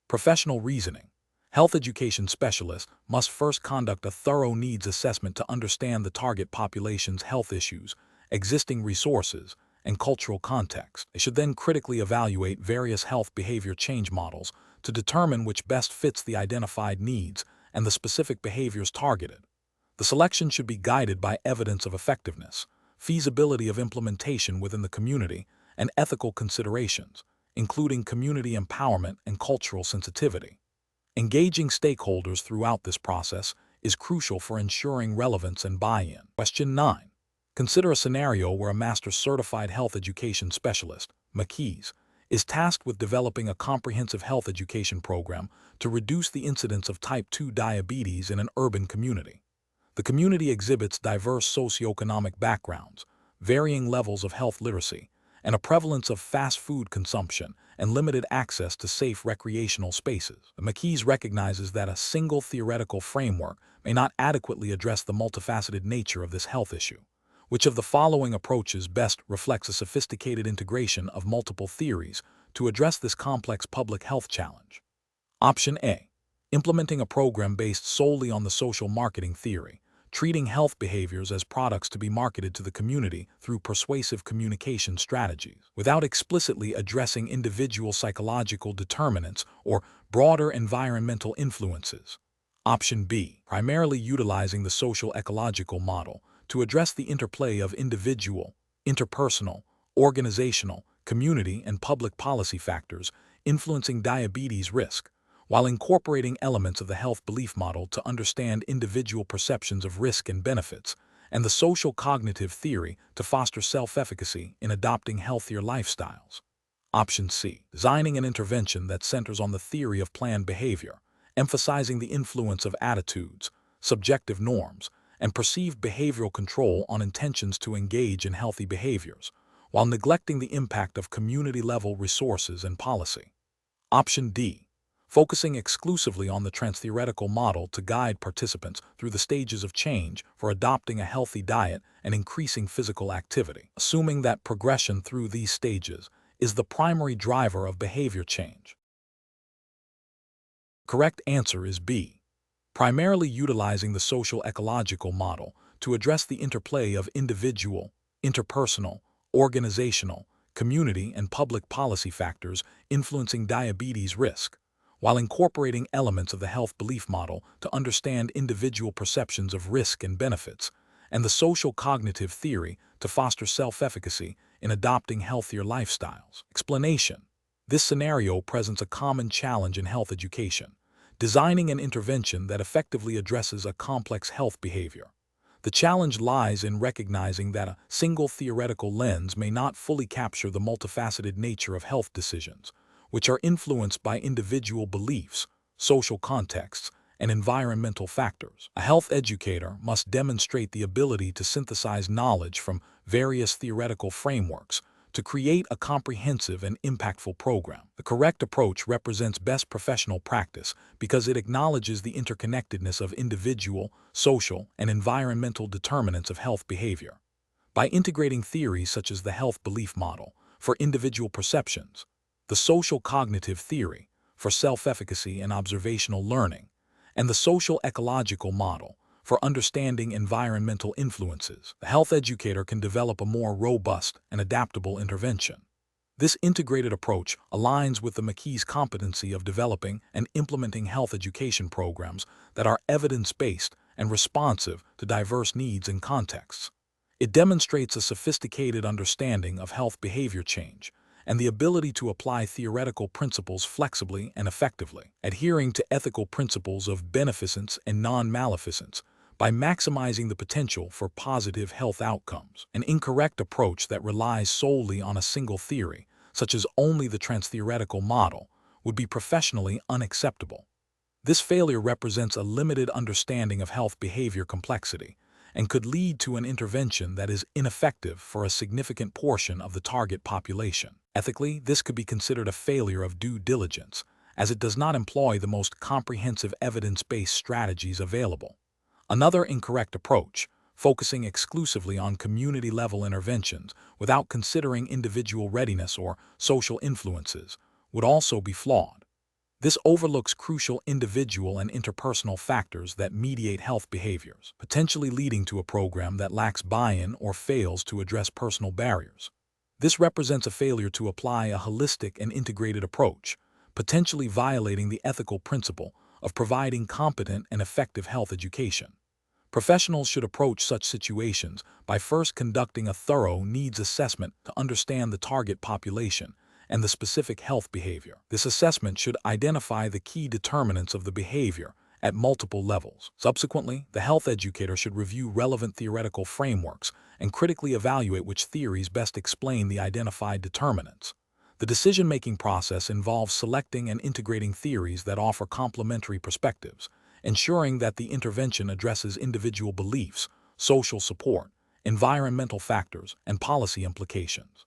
Professional reasoning. Health education specialists must first conduct a thorough needs assessment to understand the target population's health issues, existing resources, and cultural context. They should then critically evaluate various health behavior change models to determine which best fits the identified needs and the specific behaviors targeted. The selection should be guided by evidence of effectiveness, feasibility of implementation within the community, and ethical considerations, including community empowerment and cultural sensitivity. Engaging stakeholders throughout this process is crucial for ensuring relevance and buy-in. Question 9. Consider a scenario where a Master Certified Health Education Specialist, MCHES, is tasked with developing a comprehensive health education program to reduce the incidence of type 2 diabetes in an urban community. The community exhibits diverse socioeconomic backgrounds, varying levels of health literacy, and a prevalence of fast food consumption and limited access to safe recreational spaces. The MCHES recognizes that a single theoretical framework may not adequately address the multifaceted nature of this health issue. Which of the following approaches best reflects a sophisticated integration of multiple theories to address this complex public health challenge? Option A. Implementing a program based solely on the social marketing theory, treating health behaviors as products to be marketed to the community through persuasive communication strategies, without explicitly addressing individual psychological determinants or broader environmental influences. Option B. Primarily utilizing the social ecological model to address the interplay of individual, interpersonal, organizational, community, and public policy factors influencing diabetes risk, while incorporating elements of the health belief model to understand individual perceptions of risk and benefits, and the social cognitive theory to foster self-efficacy in adopting healthier lifestyles. Option C. Designing an intervention that centers on the theory of planned behavior, emphasizing the influence of attitudes, subjective norms, and perceived behavioral control on intentions to engage in healthy behaviors, while neglecting the impact of community-level resources and policy. Option D. Focusing exclusively on the transtheoretical model to guide participants through the stages of change for adopting a healthy diet and increasing physical activity, assuming that progression through these stages is the primary driver of behavior change. Correct answer is B. Primarily utilizing the social ecological model to address the interplay of individual, interpersonal, organizational, community, and public policy factors influencing diabetes risk, while incorporating elements of the health belief model to understand individual perceptions of risk and benefits, and the social cognitive theory to foster self-efficacy in adopting healthier lifestyles. Explanation. This scenario presents a common challenge in health education, designing an intervention that effectively addresses a complex health behavior. The challenge lies in recognizing that a single theoretical lens may not fully capture the multifaceted nature of health decisions, which are influenced by individual beliefs, social contexts, and environmental factors. A health educator must demonstrate the ability to synthesize knowledge from various theoretical frameworks to create a comprehensive and impactful program. The correct approach represents best professional practice because it acknowledges the interconnectedness of individual, social, and environmental determinants of health behavior. By integrating theories such as the health belief model for individual perceptions, the social cognitive theory for self-efficacy and observational learning, and the social ecological model for understanding environmental influences, the health educator can develop a more robust and adaptable intervention. This integrated approach aligns with the MCHES competency of developing and implementing health education programs that are evidence-based and responsive to diverse needs and contexts. It demonstrates a sophisticated understanding of health behavior change and the ability to apply theoretical principles flexibly and effectively, adhering to ethical principles of beneficence and non-maleficence by maximizing the potential for positive health outcomes. An incorrect approach that relies solely on a single theory, such as only the transtheoretical model, would be professionally unacceptable. This failure represents a limited understanding of health behavior complexity and could lead to an intervention that is ineffective for a significant portion of the target population. Ethically, this could be considered a failure of due diligence, as it does not employ the most comprehensive evidence-based strategies available. Another incorrect approach, focusing exclusively on community-level interventions without considering individual readiness or social influences, would also be flawed. This overlooks crucial individual and interpersonal factors that mediate health behaviors, potentially leading to a program that lacks buy-in or fails to address personal barriers. This represents a failure to apply a holistic and integrated approach, potentially violating the ethical principle of providing competent and effective health education. Professionals should approach such situations by first conducting a thorough needs assessment to understand the target population and the specific health behavior. This assessment should identify the key determinants of the behavior at multiple levels. Subsequently, the health educator should review relevant theoretical frameworks and critically evaluate which theories best explain the identified determinants. The decision-making process involves selecting and integrating theories that offer complementary perspectives, ensuring that the intervention addresses individual beliefs, social support, environmental factors, and policy implications.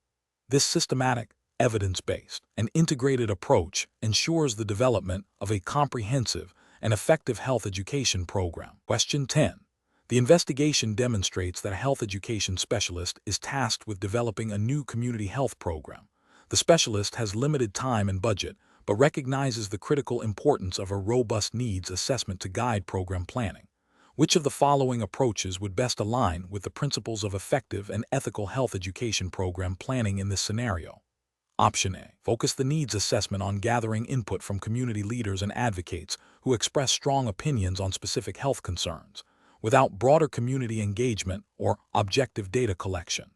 This systematic, evidence-based. An integrated approach ensures the development of a comprehensive and effective health education program. Question 10. The investigation demonstrates that a health education specialist is tasked with developing a new community health program. The specialist has limited time and budget, but recognizes the critical importance of a robust needs assessment to guide program planning. Which of the following approaches would best align with the principles of effective and ethical health education program planning in this scenario? Option A. Focus the needs assessment on gathering input from community leaders and advocates who express strong opinions on specific health concerns, without broader community engagement or objective data collection.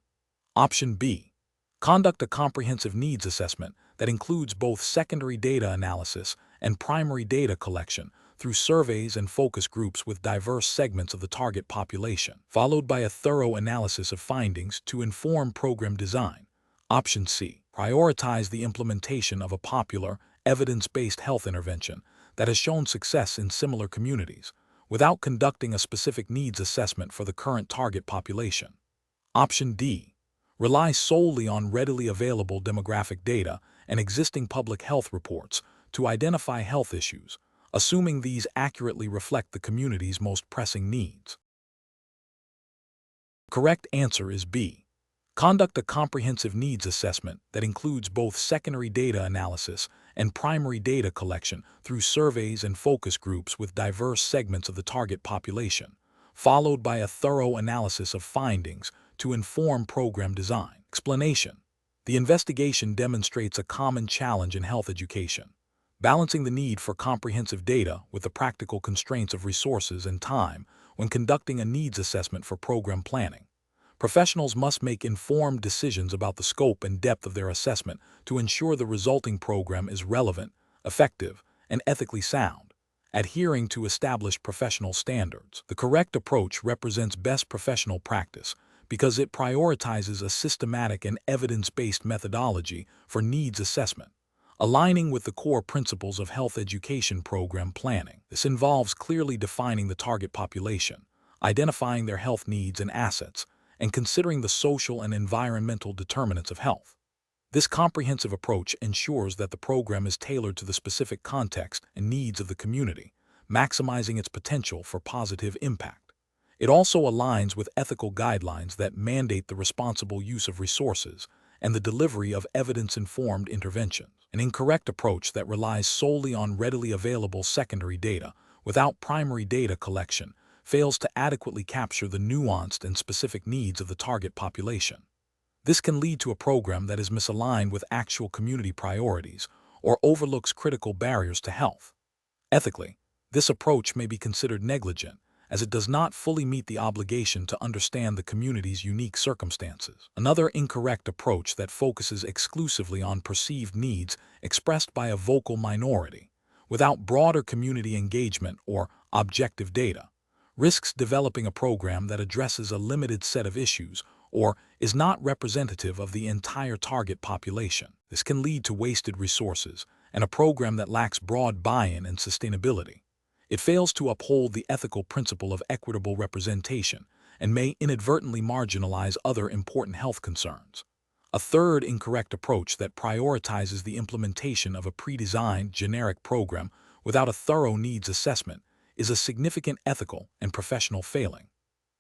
Option B. Conduct a comprehensive needs assessment that includes both secondary data analysis and primary data collection through surveys and focus groups with diverse segments of the target population, followed by a thorough analysis of findings to inform program design. Option C. Prioritize the implementation of a popular, evidence-based health intervention that has shown success in similar communities, without conducting a specific needs assessment for the current target population. Option D. Rely solely on readily available demographic data and existing public health reports to identify health issues, assuming these accurately reflect the community's most pressing needs. The correct answer is B. Conduct a comprehensive needs assessment that includes both secondary data analysis and primary data collection through surveys and focus groups with diverse segments of the target population, followed by a thorough analysis of findings to inform program design. Explanation. The investigation demonstrates a common challenge in health education, balancing the need for comprehensive data with the practical constraints of resources and time when conducting a needs assessment for program planning. Professionals must make informed decisions about the scope and depth of their assessment to ensure the resulting program is relevant, effective, and ethically sound, adhering to established professional standards. The correct approach represents best professional practice because it prioritizes a systematic and evidence-based methodology for needs assessment, aligning with the core principles of health education program planning. This involves clearly defining the target population, identifying their health needs and assets, and considering the social and environmental determinants of health. This comprehensive approach ensures that the program is tailored to the specific context and needs of the community, maximizing its potential for positive impact. It also aligns with ethical guidelines that mandate the responsible use of resources and the delivery of evidence-informed interventions. An incorrect approach that relies solely on readily available secondary data without primary data collection fails to adequately capture the nuanced and specific needs of the target population. This can lead to a program that is misaligned with actual community priorities or overlooks critical barriers to health. Ethically, this approach may be considered negligent, as it does not fully meet the obligation to understand the community's unique circumstances. Another incorrect approach that focuses exclusively on perceived needs expressed by a vocal minority, without broader community engagement or objective data, risks developing a program that addresses a limited set of issues or is not representative of the entire target population. This can lead to wasted resources and a program that lacks broad buy-in and sustainability. It fails to uphold the ethical principle of equitable representation and may inadvertently marginalize other important health concerns. A third incorrect approach that prioritizes the implementation of a pre-designed generic program without a thorough needs assessment is a significant ethical and professional failing.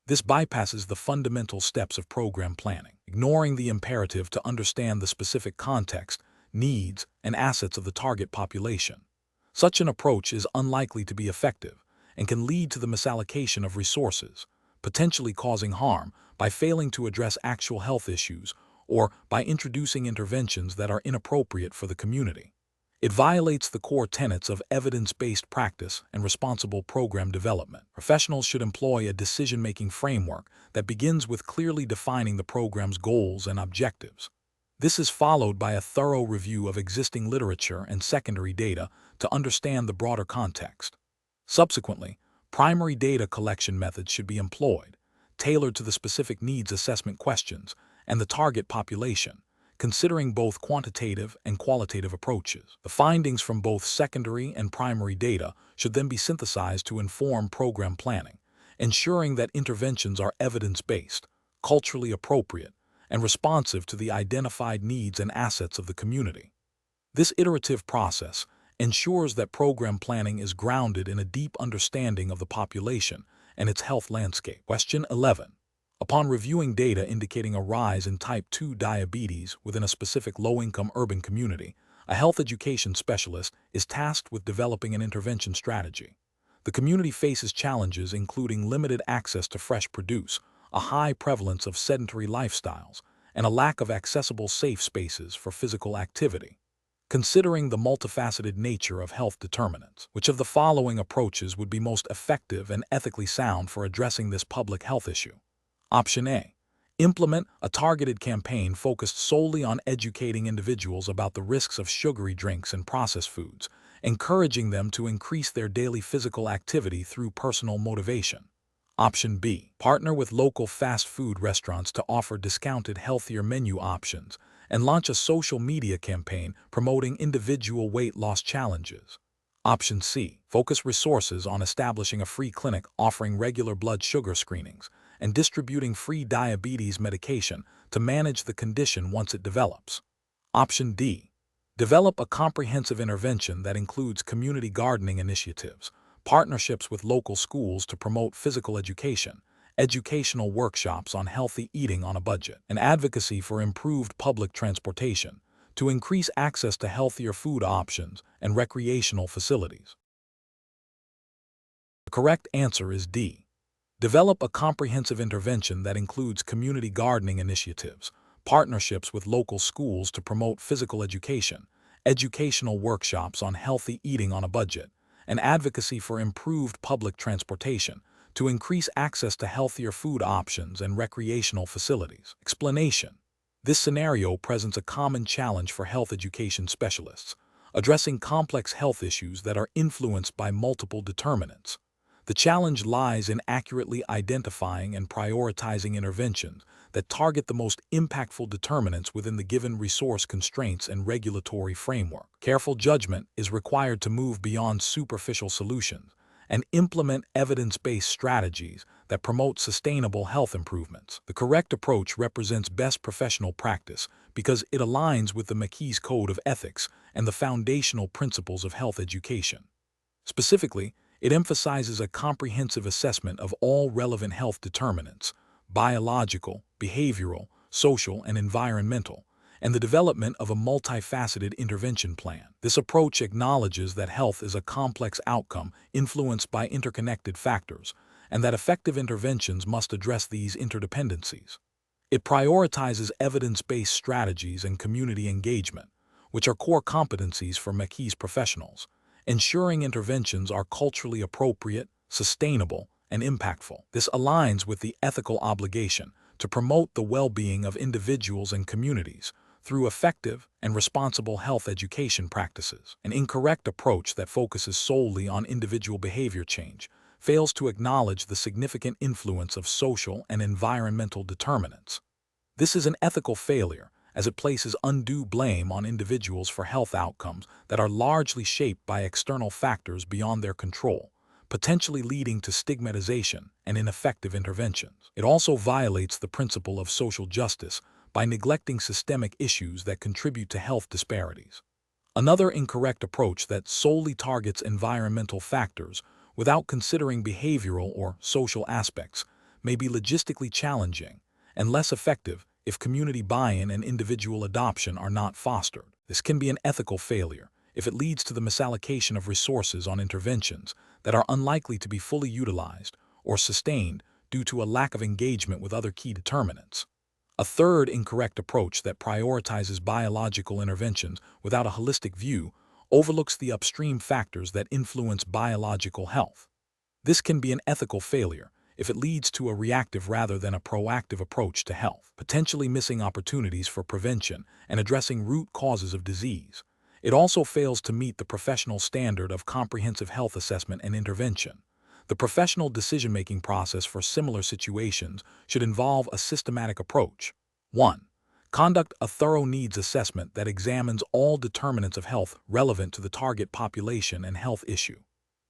This bypasses the fundamental steps of program planning, ignoring the imperative to understand the specific context, needs, and assets of the target population. Such an approach is unlikely to be effective and can lead to the misallocation of resources, potentially causing harm by failing to address actual health issues or by introducing interventions that are inappropriate for the community. It violates the core tenets of evidence-based practice and responsible program development. Professionals should employ a decision-making framework that begins with clearly defining the program's goals and objectives. This is followed by a thorough review of existing literature and secondary data to understand the broader context. Subsequently, primary data collection methods should be employed, tailored to the specific needs assessment questions and the target population, considering both quantitative and qualitative approaches. The findings from both secondary and primary data should then be synthesized to inform program planning, ensuring that interventions are evidence-based, culturally appropriate, and responsive to the identified needs and assets of the community. This iterative process ensures that program planning is grounded in a deep understanding of the population and its health landscape. Question 11. Upon reviewing data indicating a rise in type 2 diabetes within a specific low-income urban community, a health education specialist is tasked with developing an intervention strategy. The community faces challenges including limited access to fresh produce, a high prevalence of sedentary lifestyles, and a lack of accessible safe spaces for physical activity. Considering the multifaceted nature of health determinants, which of the following approaches would be most effective and ethically sound for addressing this public health issue? Option A. Implement a targeted campaign focused solely on educating individuals about the risks of sugary drinks and processed foods, encouraging them to increase their daily physical activity through personal motivation. Option B. Partner with local fast food restaurants to offer discounted, healthier menu options and launch a social media campaign promoting individual weight loss challenges. Option C. Focus resources on establishing a free clinic offering regular blood sugar screenings and distributing free diabetes medication to manage the condition once it develops. Option D. Develop a comprehensive intervention that includes community gardening initiatives, partnerships with local schools to promote physical education, educational workshops on healthy eating on a budget, and advocacy for improved public transportation to increase access to healthier food options and recreational facilities. The correct answer is D. Develop a comprehensive intervention that includes community gardening initiatives, partnerships with local schools to promote physical education, educational workshops on healthy eating on a budget, and advocacy for improved public transportation to increase access to healthier food options and recreational facilities. Explanation. This scenario presents a common challenge for health education specialists, addressing complex health issues that are influenced by multiple determinants. The challenge lies in accurately identifying and prioritizing interventions that target the most impactful determinants within the given resource constraints and regulatory framework. Careful judgment is required to move beyond superficial solutions and implement evidence-based strategies that promote sustainable health improvements. The correct approach represents best professional practice because it aligns with the MCHES Code of Ethics and the foundational principles of health education. Specifically, it emphasizes a comprehensive assessment of all relevant health determinants, biological, behavioral, social, and environmental, and the development of a multifaceted intervention plan. This approach acknowledges that health is a complex outcome influenced by interconnected factors, and that effective interventions must address these interdependencies. It prioritizes evidence-based strategies and community engagement, which are core competencies for MCHES professionals, ensuring interventions are culturally appropriate, sustainable, and impactful. This aligns with the ethical obligation to promote the well-being of individuals and communities through effective and responsible health education practices. An incorrect approach that focuses solely on individual behavior change fails to acknowledge the significant influence of social and environmental determinants. This is an ethical failure, as it places undue blame on individuals for health outcomes that are largely shaped by external factors beyond their control, potentially leading to stigmatization and ineffective interventions. It also violates the principle of social justice by neglecting systemic issues that contribute to health disparities. Another incorrect approach that solely targets environmental factors without considering behavioral or social aspects may be logistically challenging and less effective if community buy-in and individual adoption are not fostered. This can be an ethical failure if it leads to the misallocation of resources on interventions that are unlikely to be fully utilized or sustained due to a lack of engagement with other key determinants. A third incorrect approach that prioritizes biological interventions without a holistic view overlooks the upstream factors that influence biological health. This can be an ethical failure if it leads to a reactive rather than a proactive approach to health, potentially missing opportunities for prevention and addressing root causes of disease. It also fails to meet the professional standard of comprehensive health assessment and intervention. The professional decision-making process for similar situations should involve a systematic approach. 1. Conduct a thorough needs assessment that examines all determinants of health relevant to the target population and health issue.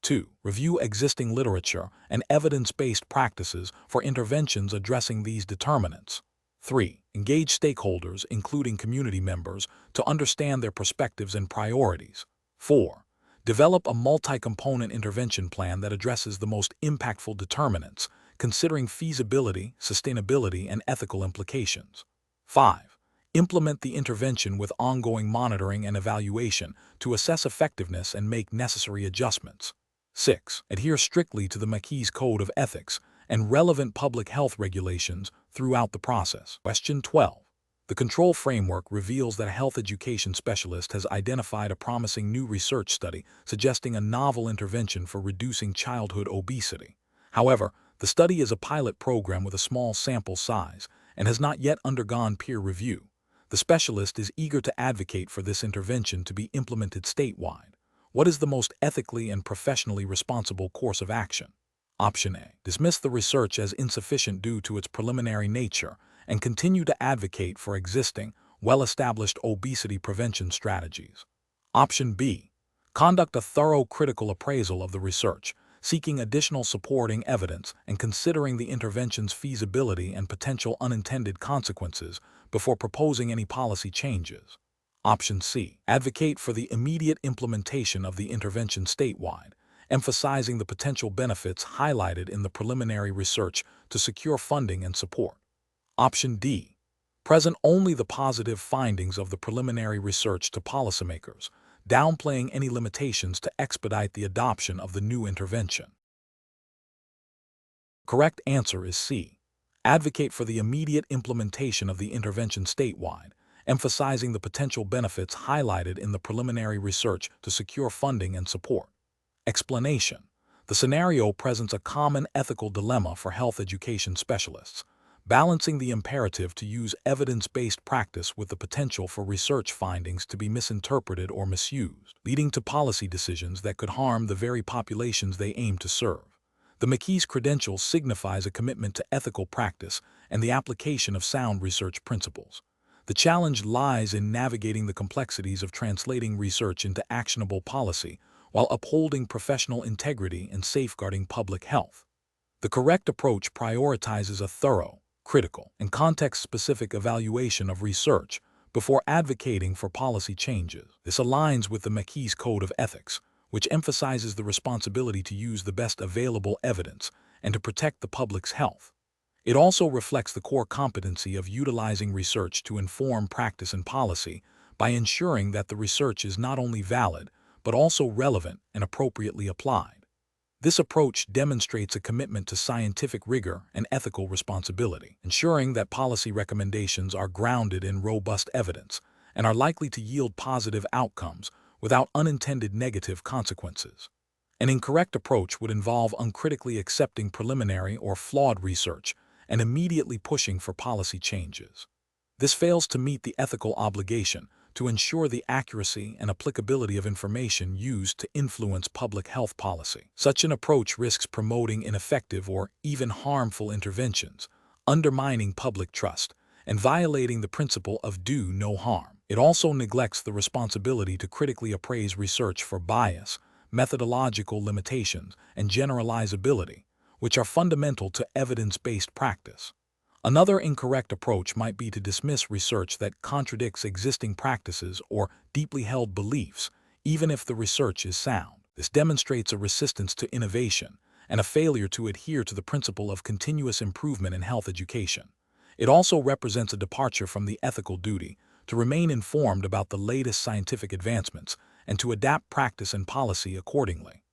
2. Review existing literature and evidence-based practices for interventions addressing these determinants. 3. Engage stakeholders, including community members, to understand their perspectives and priorities. 4. Develop a multi-component intervention plan that addresses the most impactful determinants, considering feasibility, sustainability, and ethical implications. 5. Implement the intervention with ongoing monitoring and evaluation to assess effectiveness and make necessary adjustments. 6. Adhere strictly to the MCHES Code of Ethics and relevant public health regulations throughout the process. Question 12. The control framework reveals that a health education specialist has identified a promising new research study suggesting a novel intervention for reducing childhood obesity. However, the study is a pilot program with a small sample size and has not yet undergone peer review. The specialist is eager to advocate for this intervention to be implemented statewide. What is the most ethically and professionally responsible course of action? Option A. Dismiss the research as insufficient due to its preliminary nature and continue to advocate for existing, well-established obesity prevention strategies. Option B. Conduct a thorough critical appraisal of the research, seeking additional supporting evidence and considering the intervention's feasibility and potential unintended consequences before proposing any policy changes. Option C. Advocate for the immediate implementation of the intervention statewide, emphasizing the potential benefits highlighted in the preliminary research to secure funding and support. Option D. Present only the positive findings of the preliminary research to policymakers, downplaying any limitations to expedite the adoption of the new intervention. Correct answer is C. Advocate for the immediate implementation of the intervention statewide, emphasizing the potential benefits highlighted in the preliminary research to secure funding and support. Explanation. The scenario presents a common ethical dilemma for health education specialists, balancing the imperative to use evidence-based practice with the potential for research findings to be misinterpreted or misused, leading to policy decisions that could harm the very populations they aim to serve. The MCHES credential signifies a commitment to ethical practice and the application of sound research principles. The challenge lies in navigating the complexities of translating research into actionable policy while upholding professional integrity and safeguarding public health. The correct approach prioritizes a thorough, critical, and context-specific evaluation of research before advocating for policy changes. This aligns with the MCHES Code of Ethics, which emphasizes the responsibility to use the best available evidence and to protect the public's health. It also reflects the core competency of utilizing research to inform practice and policy by ensuring that the research is not only valid, but also relevant and appropriately applied. This approach demonstrates a commitment to scientific rigor and ethical responsibility, ensuring that policy recommendations are grounded in robust evidence and are likely to yield positive outcomes without unintended negative consequences. An incorrect approach would involve uncritically accepting preliminary or flawed research and immediately pushing for policy changes. This fails to meet the ethical obligation to ensure the accuracy and applicability of information used to influence public health policy. Such an approach risks promoting ineffective or even harmful interventions, undermining public trust, and violating the principle of do no harm. It also neglects the responsibility to critically appraise research for bias, methodological limitations, and generalizability, which are fundamental to evidence-based practice. Another incorrect approach might be to dismiss research that contradicts existing practices or deeply held beliefs, even if the research is sound. This demonstrates a resistance to innovation and a failure to adhere to the principle of continuous improvement in health education. It also represents a departure from the ethical duty to remain informed about the latest scientific advancements and to adapt practice and policy accordingly.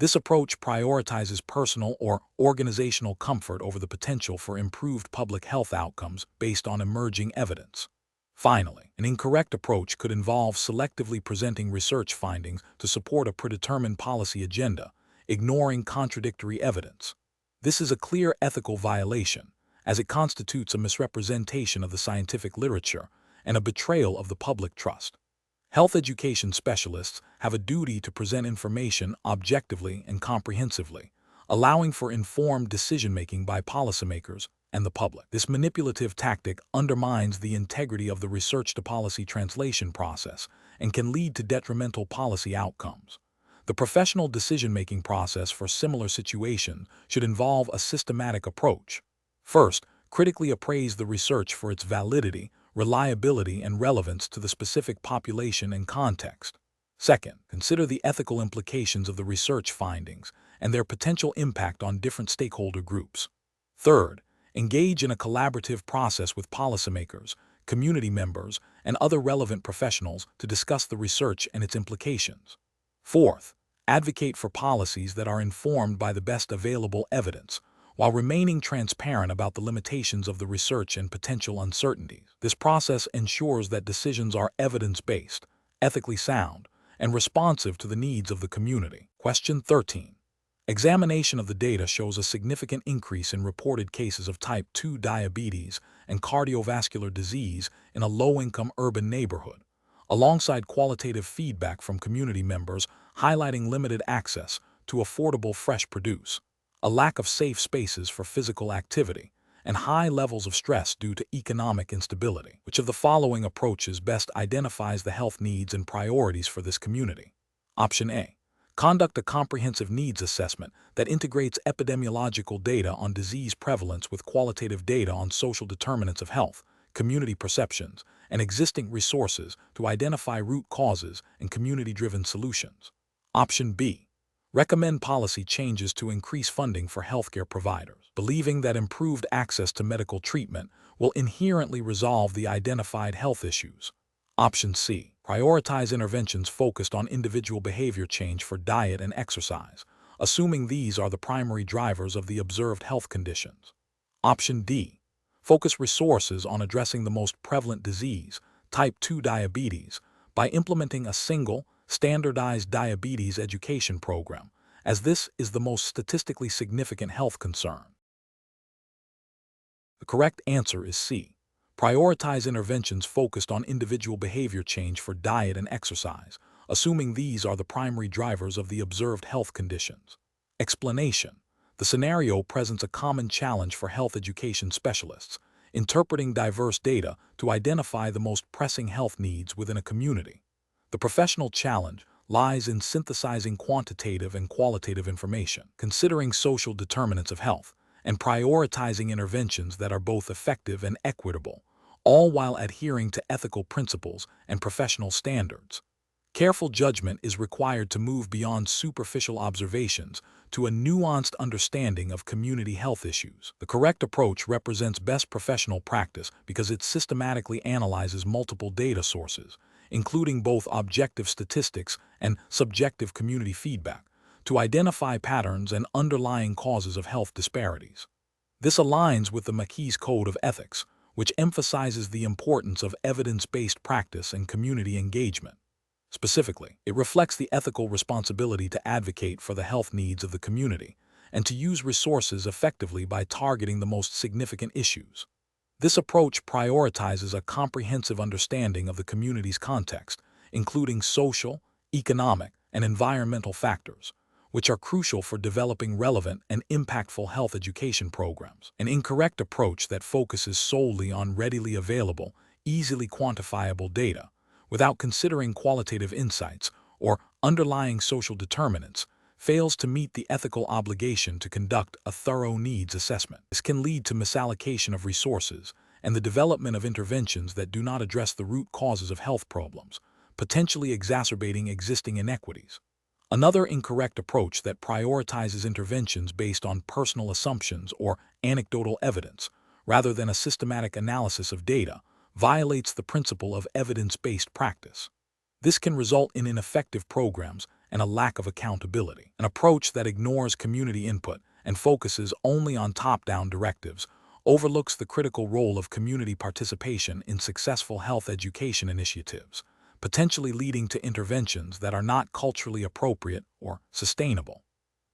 This approach prioritizes personal or organizational comfort over the potential for improved public health outcomes based on emerging evidence. Finally, an incorrect approach could involve selectively presenting research findings to support a predetermined policy agenda, ignoring contradictory evidence. This is a clear ethical violation, as it constitutes a misrepresentation of the scientific literature and a betrayal of the public trust. Health education specialists have a duty to present information objectively and comprehensively, allowing for informed decision-making by policymakers and the public. This manipulative tactic undermines the integrity of the research-to-policy translation process and can lead to detrimental policy outcomes. The professional decision-making process for similar situations should involve a systematic approach. First, Critically appraise the research for its validity, reliability, and relevance to the specific population and context. Second, consider the ethical implications of the research findings and their potential impact on different stakeholder groups. Third, engage in a collaborative process with policymakers, community members, and other relevant professionals to discuss the research and its implications. Fourth, advocate for policies that are informed by the best available evidence, while remaining transparent about the limitations of the research and potential uncertainties. This process ensures that decisions are evidence-based, ethically sound, and responsive to the needs of the community. Question 13. Examination of the data shows a significant increase in reported cases of type 2 diabetes and cardiovascular disease in a low-income urban neighborhood, alongside qualitative feedback from community members highlighting limited access to affordable fresh produce, a lack of safe spaces for physical activity, and high levels of stress due to economic instability. Which of the following approaches best identifies the health needs and priorities for this community? Option A. Conduct a comprehensive needs assessment that integrates epidemiological data on disease prevalence with qualitative data on social determinants of health, community perceptions, and existing resources to identify root causes and community-driven solutions. Option B. Recommend policy changes to increase funding for healthcare providers, believing that improved access to medical treatment will inherently resolve the identified health issues. Option C. Prioritize interventions focused on individual behavior change for diet and exercise, assuming these are the primary drivers of the observed health conditions. Option D. Focus resources on addressing the most prevalent disease, type 2 diabetes, by implementing a single, standardized diabetes education program, as this is the most statistically significant health concern. The correct answer is C. Prioritize interventions focused on individual behavior change for diet and exercise, assuming these are the primary drivers of the observed health conditions. Explanation. The scenario presents a common challenge for health education specialists, interpreting diverse data to identify the most pressing health needs within a community. The professional challenge lies in synthesizing quantitative and qualitative information, considering social determinants of health, and prioritizing interventions that are both effective and equitable, all while adhering to ethical principles and professional standards. Careful judgment is required to move beyond superficial observations to a nuanced understanding of community health issues. The correct approach represents best professional practice because it systematically analyzes multiple data sources, including both objective statistics and subjective community feedback, to identify patterns and underlying causes of health disparities. This aligns with the MCHES Code of Ethics, which emphasizes the importance of evidence-based practice and community engagement. Specifically, it reflects the ethical responsibility to advocate for the health needs of the community and to use resources effectively by targeting the most significant issues. This approach prioritizes a comprehensive understanding of the community's context, including social, economic, and environmental factors, which are crucial for developing relevant and impactful health education programs. An incorrect approach that focuses solely on readily available, easily quantifiable data, without considering qualitative insights or underlying social determinants, fails to meet the ethical obligation to conduct a thorough needs assessment. This can lead to misallocation of resources and the development of interventions that do not address the root causes of health problems, potentially exacerbating existing inequities. Another incorrect approach that prioritizes interventions based on personal assumptions or anecdotal evidence, rather than a systematic analysis of data, violates the principle of evidence-based practice. This can result in ineffective programs and a lack of accountability. An approach that ignores community input and focuses only on top-down directives overlooks the critical role of community participation in successful health education initiatives, potentially leading to interventions that are not culturally appropriate or sustainable.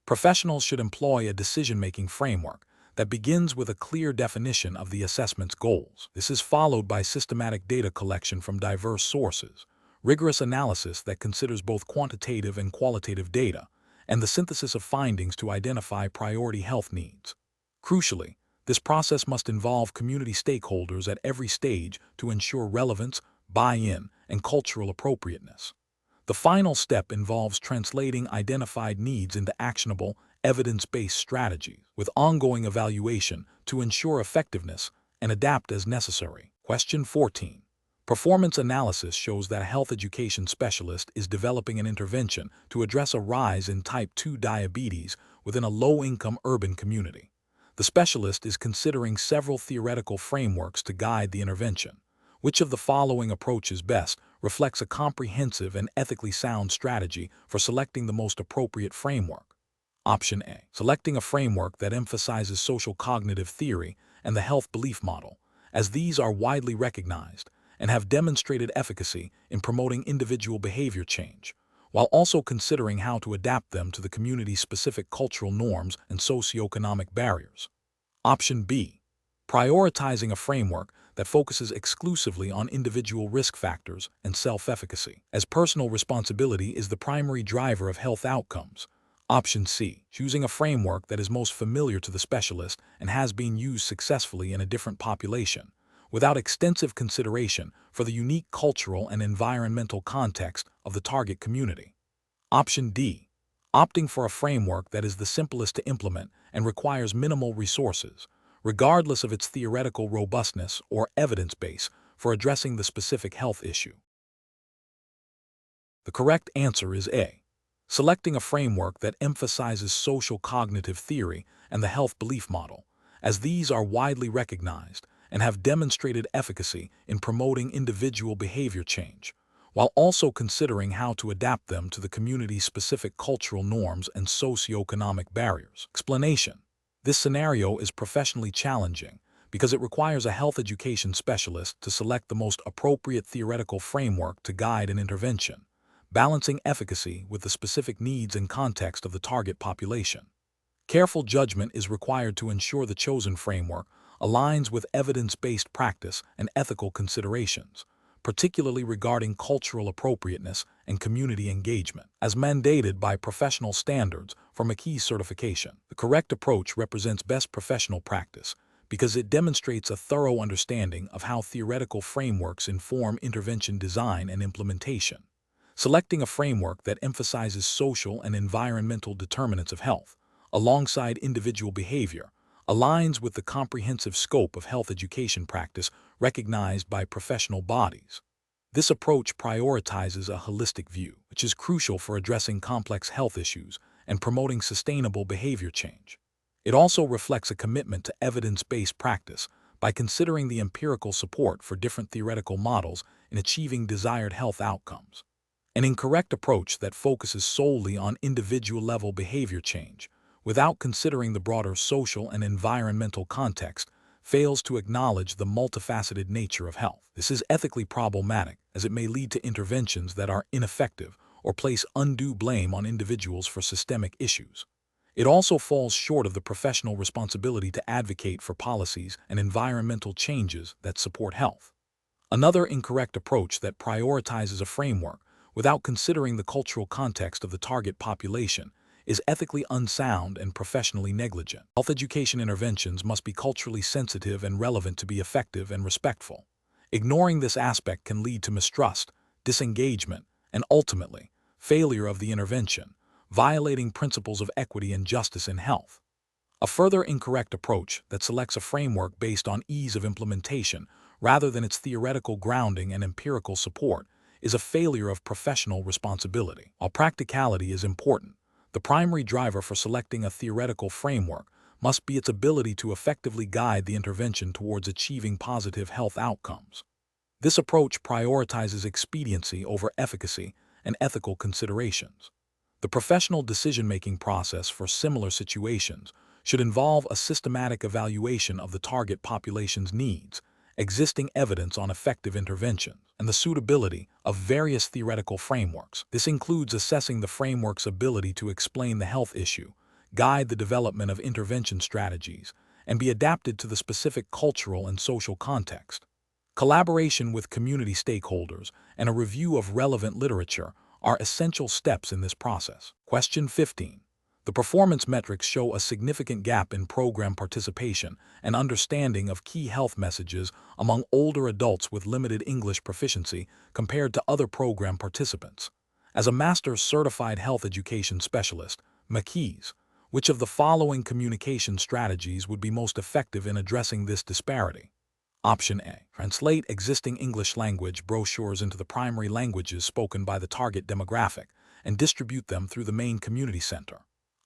Professionals should employ a decision-making framework that begins with a clear definition of the assessment's goals. This is followed by systematic data collection from diverse sources, rigorous analysis that considers both quantitative and qualitative data, and the synthesis of findings to identify priority health needs. Crucially, this process must involve community stakeholders at every stage to ensure relevance, buy-in, and cultural appropriateness. The final step involves translating identified needs into actionable, evidence-based strategies with ongoing evaluation to ensure effectiveness and adapt as necessary. Question 14. Performance analysis shows that a health education specialist is developing an intervention to address a rise in type 2 diabetes within a low-income urban community. The specialist is considering several theoretical frameworks to guide the intervention. Which of the following approaches best reflects a comprehensive and ethically sound strategy for selecting the most appropriate framework? Option A. Selecting a framework that emphasizes social cognitive theory and the health belief model, as these are widely recognized and have demonstrated efficacy in promoting individual behavior change, while also considering how to adapt them to the community's specific cultural norms and socioeconomic barriers. Option B. Prioritizing a framework that focuses exclusively on individual risk factors and self-efficacy, as personal responsibility is the primary driver of health outcomes. Option C. Choosing a framework that is most familiar to the specialist and has been used successfully in a different population, without extensive consideration for the unique cultural and environmental context of the target community. Option D. Opting for a framework that is the simplest to implement and requires minimal resources, regardless of its theoretical robustness or evidence base for addressing the specific health issue. The correct answer is A. Selecting a framework that emphasizes social cognitive theory and the health belief model, as these are widely recognized and have demonstrated efficacy in promoting individual behavior change, while also considering how to adapt them to the community's specific cultural norms and socioeconomic barriers. Explanation. This scenario is professionally challenging because it requires a health education specialist to select the most appropriate theoretical framework to guide an intervention, balancing efficacy with the specific needs and context of the target population. Careful judgment is required to ensure the chosen framework aligns with evidence-based practice and ethical considerations, particularly regarding cultural appropriateness and community engagement, as mandated by professional standards for MCHES certification. The correct approach represents best professional practice because it demonstrates a thorough understanding of how theoretical frameworks inform intervention design and implementation. Selecting a framework that emphasizes social and environmental determinants of health, alongside individual behavior, aligns with the comprehensive scope of health education practice recognized by professional bodies. This approach prioritizes a holistic view, which is crucial for addressing complex health issues and promoting sustainable behavior change. It also reflects a commitment to evidence-based practice by considering the empirical support for different theoretical models in achieving desired health outcomes. An incorrect approach that focuses solely on individual-level behavior change, without considering the broader social and environmental context, fails to acknowledge the multifaceted nature of health. This is ethically problematic, as it may lead to interventions that are ineffective or place undue blame on individuals for systemic issues. It also falls short of the professional responsibility to advocate for policies and environmental changes that support health. Another incorrect approach that prioritizes a framework without considering the cultural context of the target population is ethically unsound and professionally negligent. Health education interventions must be culturally sensitive and relevant to be effective and respectful. Ignoring this aspect can lead to mistrust, disengagement, and ultimately, failure of the intervention, violating principles of equity and justice in health. A further incorrect approach that selects a framework based on ease of implementation rather than its theoretical grounding and empirical support is a failure of professional responsibility. While practicality is important, the primary driver for selecting a theoretical framework must be its ability to effectively guide the intervention towards achieving positive health outcomes. This approach prioritizes expediency over efficacy and ethical considerations. The professional decision-making process for similar situations should involve a systematic evaluation of the target population's needs, existing evidence on effective interventions, and the suitability of various theoretical frameworks. This includes assessing the framework's ability to explain the health issue, guide the development of intervention strategies, and be adapted to the specific cultural and social context. Collaboration with community stakeholders and a review of relevant literature are essential steps in this process. Question 15. The performance metrics show a significant gap in program participation and understanding of key health messages among older adults with limited English proficiency compared to other program participants. As a Master's Certified Health Education Specialist, MCHES, Which of the following communication strategies would be most effective in addressing this disparity? Option A. Translate existing English language brochures into the primary languages spoken by the target demographic and distribute them through the main community center.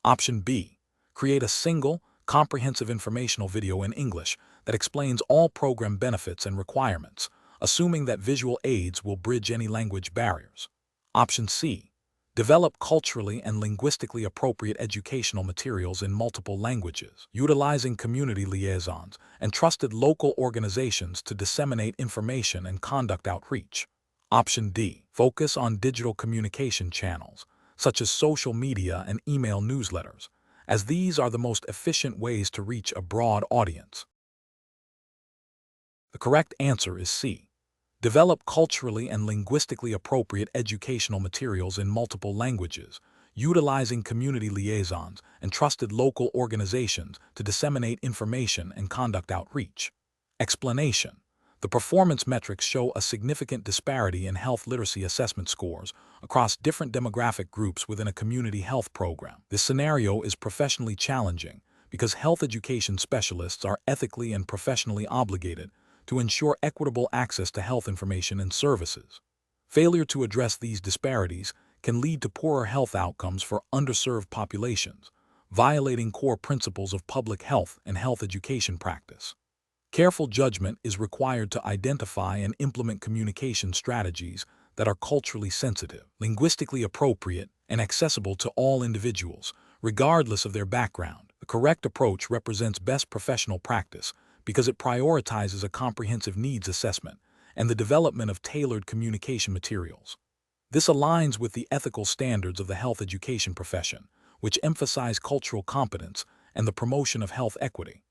Option B. Create a single, comprehensive informational video in English that explains all program benefits and requirements, assuming that visual aids will bridge any language barriers. Option C. Develop culturally and linguistically appropriate educational materials in multiple languages, utilizing community liaisons and trusted local organizations to disseminate information and conduct outreach. Option D. Focus on digital communication channels, such as social media and email newsletters, as these are the most efficient ways to reach a broad audience. The correct answer is C. Develop culturally and linguistically appropriate educational materials in multiple languages, utilizing community liaisons and trusted local organizations to disseminate information and conduct outreach. Explanation: the performance metrics show a significant disparity in health literacy assessment scores across different demographic groups within a community health program. This scenario is professionally challenging because health education specialists are ethically and professionally obligated to ensure equitable access to health information and services. Failure to address these disparities can lead to poorer health outcomes for underserved populations, violating core principles of public health and health education practice. Careful judgment is required to identify and implement communication strategies that are culturally sensitive, linguistically appropriate, and accessible to all individuals, regardless of their background. The correct approach represents best professional practice because it prioritizes a comprehensive needs assessment and the development of tailored communication materials. This aligns with the ethical standards of the health education profession, which emphasize cultural competence and the promotion of health equity.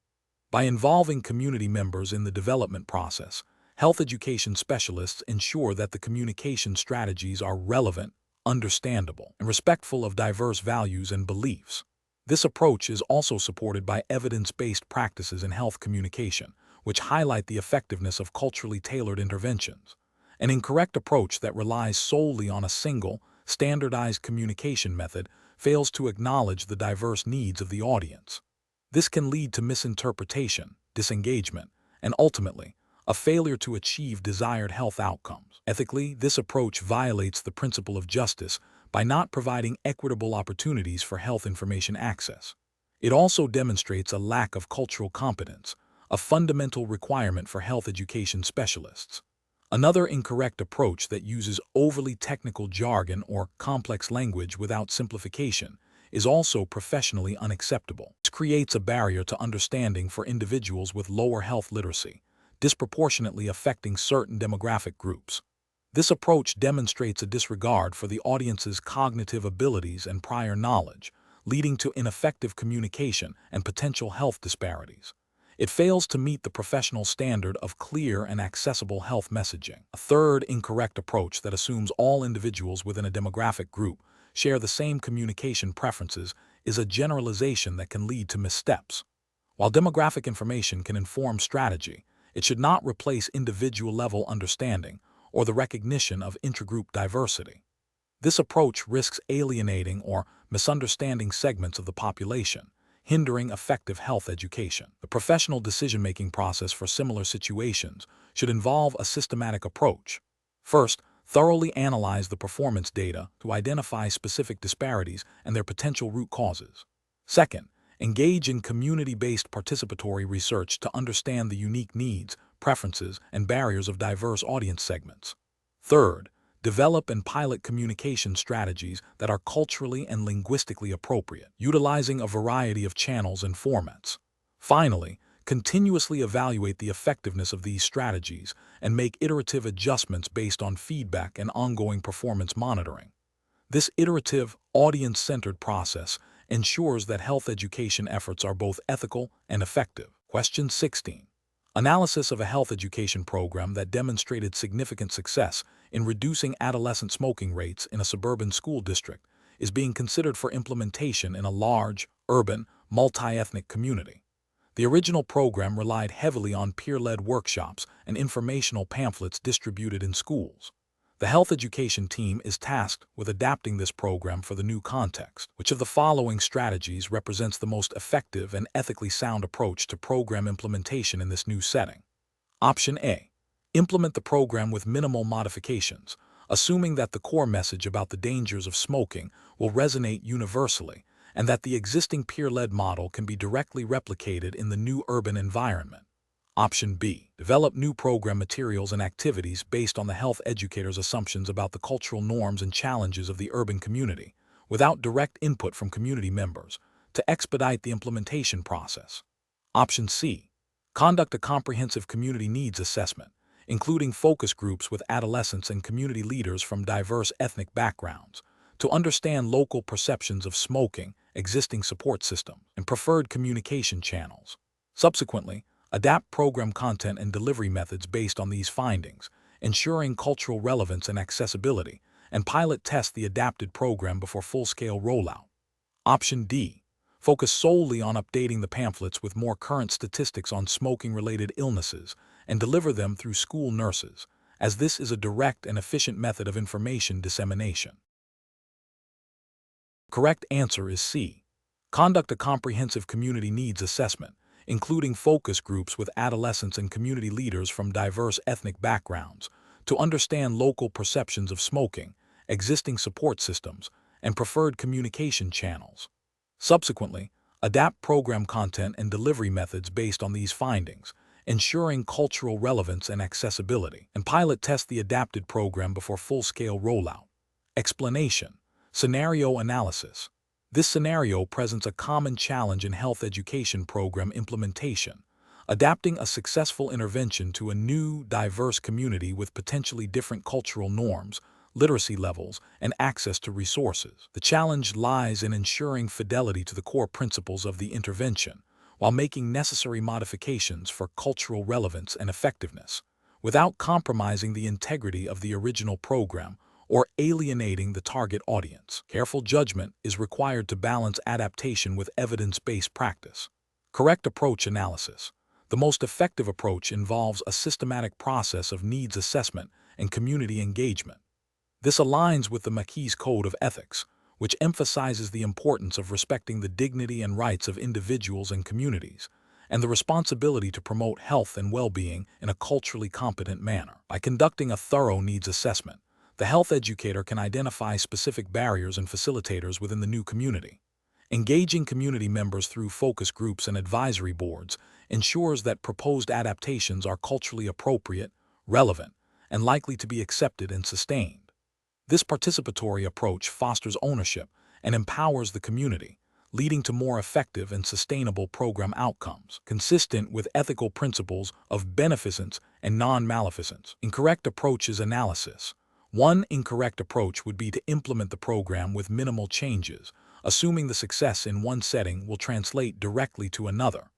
By involving community members in the development process, health education specialists ensure that the communication strategies are relevant, understandable, and respectful of diverse values and beliefs. This approach is also supported by evidence-based practices in health communication, which highlight the effectiveness of culturally tailored interventions. An incorrect approach that relies solely on a single, standardized communication method fails to acknowledge the diverse needs of the audience. This can lead to misinterpretation, disengagement, and ultimately, a failure to achieve desired health outcomes. Ethically, this approach violates the principle of justice by not providing equitable opportunities for health information access. It also demonstrates a lack of cultural competence, a fundamental requirement for health education specialists. Another incorrect approach that uses overly technical jargon or complex language without simplification is also professionally unacceptable. This creates a barrier to understanding for individuals with lower health literacy, disproportionately affecting certain demographic groups. This approach demonstrates a disregard for the audience's cognitive abilities and prior knowledge, leading to ineffective communication and potential health disparities. It fails to meet the professional standard of clear and accessible health messaging. A third incorrect approach that assumes all individuals within a demographic group share the same communication preferences is a generalization that can lead to missteps. While demographic information can inform strategy, it should not replace individual-level understanding or the recognition of intragroup diversity. This approach risks alienating or misunderstanding segments of the population, hindering effective health education. The professional decision-making process for similar situations should involve a systematic approach. First, thoroughly analyze the performance data to identify specific disparities and their potential root causes. Second, engage in community-based participatory research to understand the unique needs, preferences, and barriers of diverse audience segments. Third, develop and pilot communication strategies that are culturally and linguistically appropriate, utilizing a variety of channels and formats. Finally, continuously evaluate the effectiveness of these strategies and make iterative adjustments based on feedback and ongoing performance monitoring. This iterative, audience-centered process ensures that health education efforts are both ethical and effective. Question 16. Analysis of a health education program that demonstrated significant success in reducing adolescent smoking rates in a suburban school district is being considered for implementation in a large, urban, multi-ethnic community. The original program relied heavily on peer-led workshops and informational pamphlets distributed in schools. The health education team is tasked with adapting this program for the new context. Which of the following strategies represents the most effective and ethically sound approach to program implementation in this new setting? Option A. Implement the program with minimal modifications, assuming that the core message about the dangers of smoking will resonate universally and that the existing peer-led model can be directly replicated in the new urban environment. Option B. Develop new program materials and activities based on the health educator's assumptions about the cultural norms and challenges of the urban community, without direct input from community members, to expedite the implementation process. Option C. Conduct a comprehensive community needs assessment, including focus groups with adolescents and community leaders from diverse ethnic backgrounds, to understand local perceptions of smoking, existing support systems, and preferred communication channels. Subsequently, adapt program content and delivery methods based on these findings, ensuring cultural relevance and accessibility, and pilot test the adapted program before full-scale rollout. Option D. Focus solely on updating the pamphlets with more current statistics on smoking-related illnesses and deliver them through school nurses, as this is a direct and efficient method of information dissemination. Correct answer is C. Conduct a comprehensive community needs assessment, including focus groups with adolescents and community leaders from diverse ethnic backgrounds, to understand local perceptions of smoking, existing support systems, and preferred communication channels. Subsequently, adapt program content and delivery methods based on these findings, ensuring cultural relevance and accessibility, and pilot test the adapted program before full-scale rollout. Explanation. Scenario analysis. This scenario presents a common challenge in health education program implementation, adapting a successful intervention to a new, diverse community with potentially different cultural norms, literacy levels, and access to resources. The challenge lies in ensuring fidelity to the core principles of the intervention, while making necessary modifications for cultural relevance and effectiveness, without compromising the integrity of the original program or alienating the target audience. Careful judgment is required to balance adaptation with evidence-based practice. Correct approach analysis. The most effective approach involves a systematic process of needs assessment and community engagement. This aligns with the MCHES Code of Ethics, which emphasizes the importance of respecting the dignity and rights of individuals and communities, and the responsibility to promote health and well-being in a culturally competent manner. By conducting a thorough needs assessment, the health educator can identify specific barriers and facilitators within the new community. Engaging community members through focus groups and advisory boards ensures that proposed adaptations are culturally appropriate, relevant, and likely to be accepted and sustained. This participatory approach fosters ownership and empowers the community, leading to more effective and sustainable program outcomes, consistent with ethical principles of beneficence and non-maleficence. Incorrect approaches analysis. One incorrect approach would be to implement the program with minimal changes, assuming the success in one setting will translate directly to another.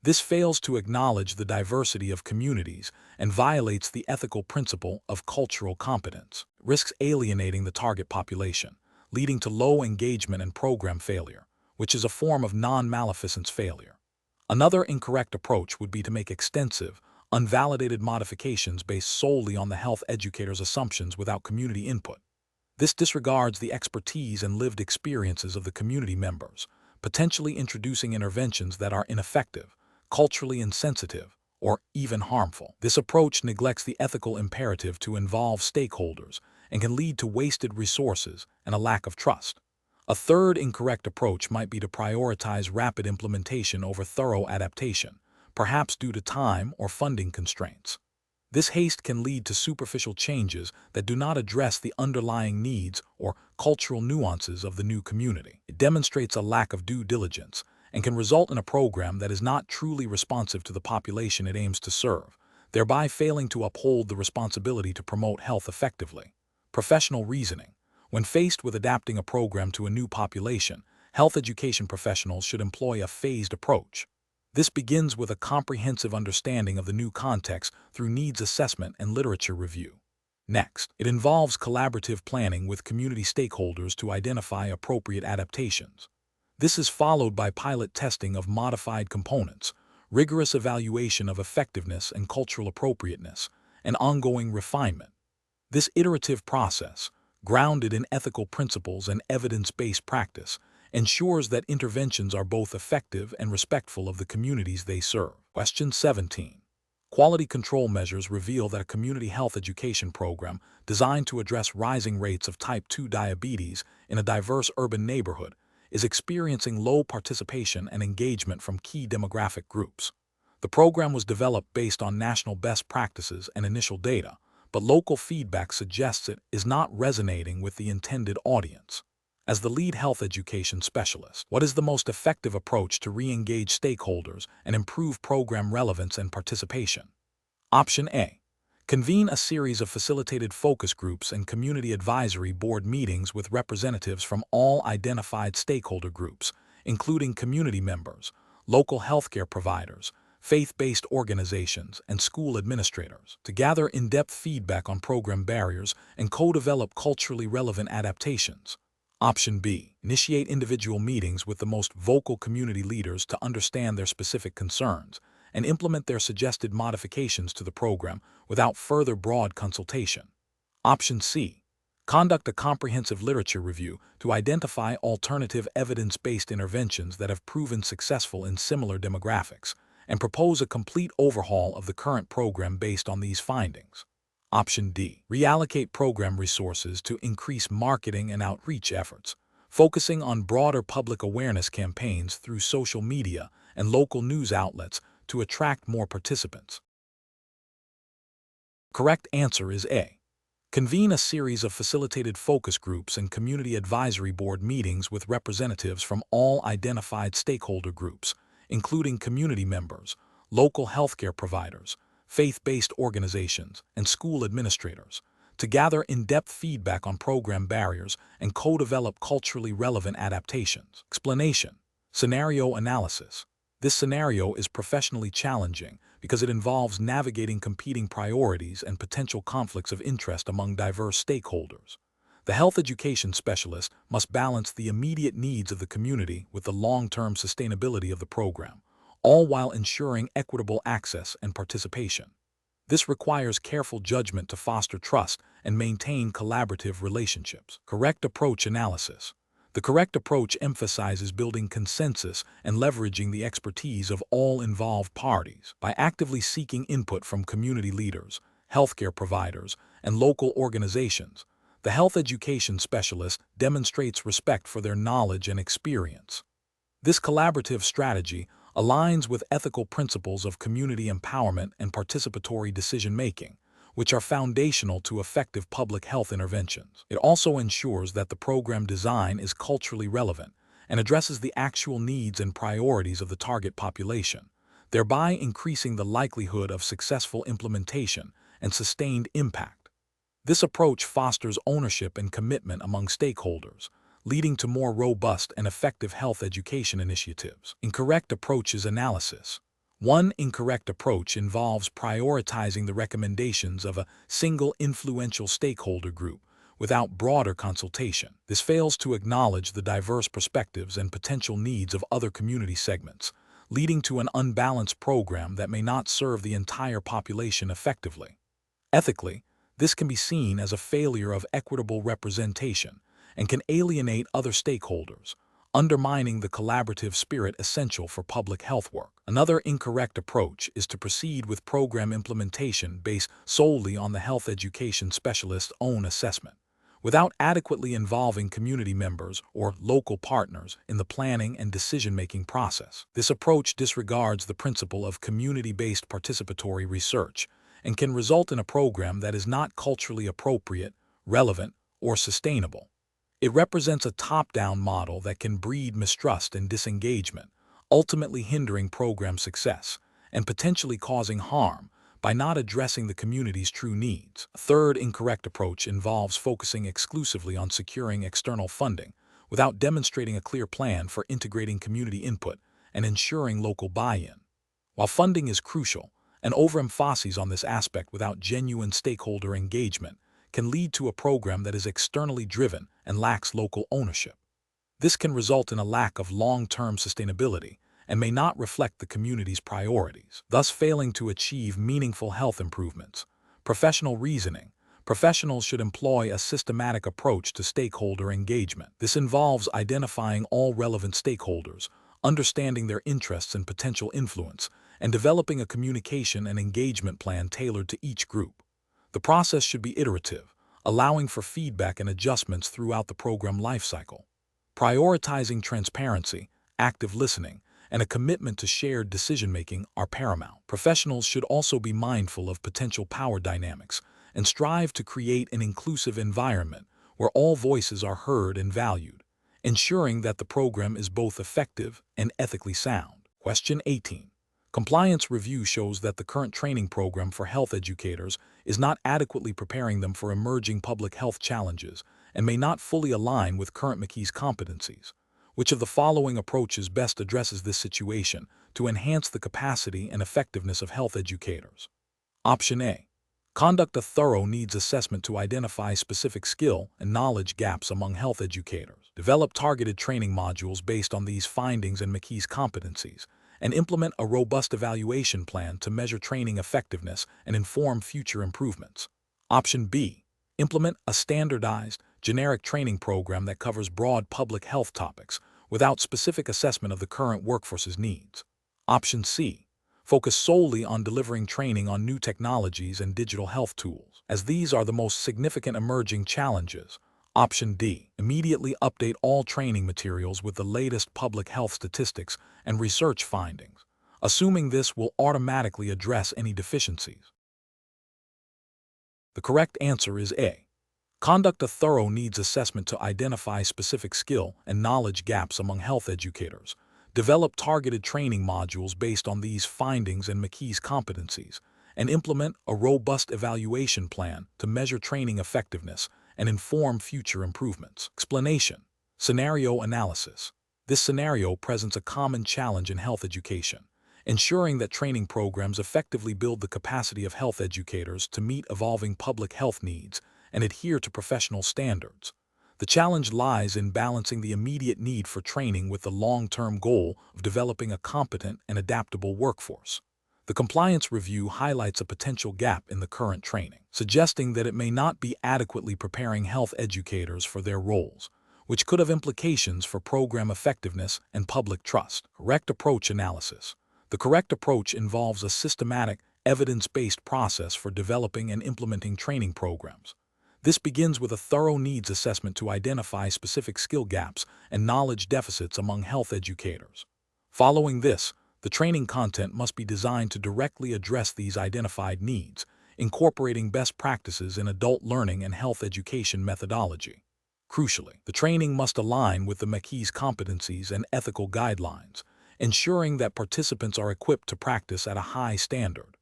This fails to acknowledge the diversity of communities and violates the ethical principle of cultural competence, risks alienating the target population, leading to low engagement and program failure, which is a form of non-maleficence failure. Another incorrect approach would be to make extensive, unvalidated modifications based solely on the health educator's assumptions without community input. This disregards the expertise and lived experiences of the community members, potentially introducing interventions that are ineffective, culturally insensitive, or even harmful. This approach neglects the ethical imperative to involve stakeholders and can lead to wasted resources and a lack of trust. A third incorrect approach might be to prioritize rapid implementation over thorough adaptation, perhaps due to time or funding constraints. This haste can lead to superficial changes that do not address the underlying needs or cultural nuances of the new community. It demonstrates a lack of due diligence and can result in a program that is not truly responsive to the population it aims to serve, thereby failing to uphold the responsibility to promote health effectively. Professional reasoning. When faced with adapting a program to a new population, health education professionals should employ a phased approach. This begins with a comprehensive understanding of the new context through needs assessment and literature review. Next, it involves collaborative planning with community stakeholders to identify appropriate adaptations. This is followed by pilot testing of modified components, rigorous evaluation of effectiveness and cultural appropriateness, and ongoing refinement. This iterative process, grounded in ethical principles and evidence-based practice, ensures that interventions are both effective and respectful of the communities they serve. Question 17. Quality control measures reveal that a community health education program designed to address rising rates of type 2 diabetes in a diverse urban neighborhood is experiencing low participation and engagement from key demographic groups. The program was developed based on national best practices and initial data, but local feedback suggests it is not resonating with the intended audience. As the lead health education specialist, what is the most effective approach to re-engage stakeholders and improve program relevance and participation? Option A. Convene a series of facilitated focus groups and community advisory board meetings with representatives from all identified stakeholder groups, including community members, local healthcare providers, faith-based organizations, and school administrators, to gather in-depth feedback on program barriers and co-develop culturally relevant adaptations. Option B. Initiate individual meetings with the most vocal community leaders to understand their specific concerns and implement their suggested modifications to the program without further broad consultation. Option C. Conduct a comprehensive literature review to identify alternative evidence-based interventions that have proven successful in similar demographics and propose a complete overhaul of the current program based on these findings. Option D. Reallocate program resources to increase marketing and outreach efforts, focusing on broader public awareness campaigns through social media and local news outlets to attract more participants. Correct answer is A. Convene a series of facilitated focus groups and community advisory board meetings with representatives from all identified stakeholder groups, including community members, local healthcare providers, faith-based organizations, and school administrators, to gather in-depth feedback on program barriers and co-develop culturally relevant adaptations. Explanation. Scenario analysis. This scenario is professionally challenging because it involves navigating competing priorities and potential conflicts of interest among diverse stakeholders. The health education specialist must balance the immediate needs of the community with the long-term sustainability of the program, all while ensuring equitable access and participation. This requires careful judgment to foster trust and maintain collaborative relationships. Correct approach analysis. The correct approach emphasizes building consensus and leveraging the expertise of all involved parties. By actively seeking input from community leaders, healthcare providers, and local organizations, the health education specialist demonstrates respect for their knowledge and experience. This collaborative strategy aligns with ethical principles of community empowerment and participatory decision-making, which are foundational to effective public health interventions. It also ensures that the program design is culturally relevant and addresses the actual needs and priorities of the target population, thereby increasing the likelihood of successful implementation and sustained impact. This approach fosters ownership and commitment among stakeholders, leading to more robust and effective health education initiatives. Incorrect approaches analysis. One incorrect approach involves prioritizing the recommendations of a single influential stakeholder group without broader consultation. This fails to acknowledge the diverse perspectives and potential needs of other community segments, leading to an unbalanced program that may not serve the entire population effectively. Ethically, this can be seen as a failure of equitable representation and can alienate other stakeholders, undermining the collaborative spirit essential for public health work. Another incorrect approach is to proceed with program implementation based solely on the health education specialist's own assessment, without adequately involving community members or local partners in the planning and decision-making process. This approach disregards the principle of community-based participatory research and can result in a program that is not culturally appropriate, relevant, or sustainable. It represents a top-down model that can breed mistrust and disengagement, ultimately hindering program success and potentially causing harm by not addressing the community's true needs. A third incorrect approach involves focusing exclusively on securing external funding without demonstrating a clear plan for integrating community input and ensuring local buy-in. While funding is crucial, an overemphasis on this aspect without genuine stakeholder engagement can lead to a program that is externally driven and lacks local ownership. This can result in a lack of long-term sustainability and may not reflect the community's priorities, thus failing to achieve meaningful health improvements. Professional reasoning. professionals should employ a systematic approach to stakeholder engagement. This involves identifying all relevant stakeholders, understanding their interests and potential influence, and developing a communication and engagement plan tailored to each group. The process should be iterative, allowing for feedback and adjustments throughout the program lifecycle. Prioritizing transparency, active listening, and a commitment to shared decision-making are paramount. Professionals should also be mindful of potential power dynamics and strive to create an inclusive environment where all voices are heard and valued, ensuring that the program is both effective and ethically sound. Question 18. Compliance review shows that the current training program for health educators is not adequately preparing them for emerging public health challenges and may not fully align with current MCHES competencies. Which of the following approaches best addresses this situation to enhance the capacity and effectiveness of health educators? Option A. Conduct a thorough needs assessment to identify specific skill and knowledge gaps among health educators. Develop targeted training modules based on these findings and MCHES competencies, and implement a robust evaluation plan to measure training effectiveness and inform future improvements. Option B. Implement a standardized, generic training program that covers broad public health topics without specific assessment of the current workforce's needs. Option C. Focus solely on delivering training on new technologies and digital health tools, as these are the most significant emerging challenges. Option D. Immediately update all training materials with the latest public health statistics and research findings, assuming this will automatically address any deficiencies. The correct answer is A. Conduct a thorough needs assessment to identify specific skill and knowledge gaps among health educators. Develop targeted training modules based on these findings and MCHES competencies, and implement a robust evaluation plan to measure training effectiveness and inform future improvements. Explanation. Scenario analysis. This scenario presents a common challenge in health education, ensuring that training programs effectively build the capacity of health educators to meet evolving public health needs and adhere to professional standards. The challenge lies in balancing the immediate need for training with the long-term goal of developing a competent and adaptable workforce. The compliance review highlights a potential gap in the current training, suggesting that it may not be adequately preparing health educators for their roles, which could have implications for program effectiveness and public trust. Correct approach analysis. The correct approach involves a systematic, evidence-based process for developing and implementing training programs. This begins with a thorough needs assessment to identify specific skill gaps and knowledge deficits among health educators. Following this, the training content must be designed to directly address these identified needs, incorporating best practices in adult learning and health education methodology. Crucially, the training must align with the MCHES competencies and ethical guidelines, ensuring that participants are equipped to practice at a high standard.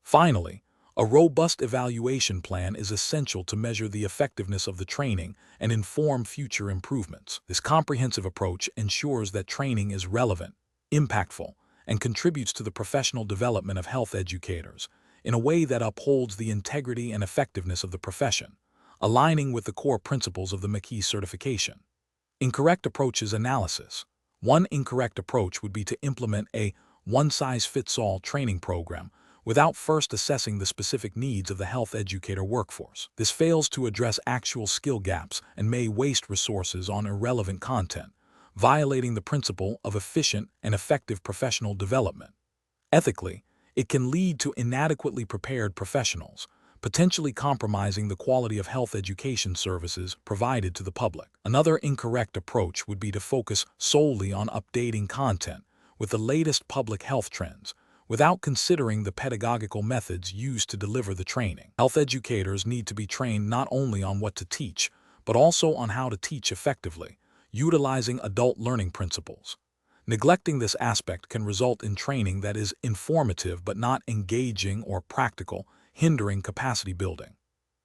Finally, a robust evaluation plan is essential to measure the effectiveness of the training and inform future improvements. This comprehensive approach ensures that training is relevant, impactful, and contributes to the professional development of health educators in a way that upholds the integrity and effectiveness of the profession, aligning with the core principles of the MCHES certification. Incorrect approaches analysis. One incorrect approach would be to implement a one-size-fits-all training program without first assessing the specific needs of the health educator workforce. This fails to address actual skill gaps and may waste resources on irrelevant content, violating the principle of efficient and effective professional development. Ethically, it can lead to inadequately prepared professionals, potentially compromising the quality of health education services provided to the public. Another incorrect approach would be to focus solely on updating content with the latest public health trends, without considering the pedagogical methods used to deliver the training. Health educators need to be trained not only on what to teach, but also on how to teach effectively, utilizing adult learning principles. Neglecting this aspect can result in training that is informative but not engaging or practical, hindering capacity building.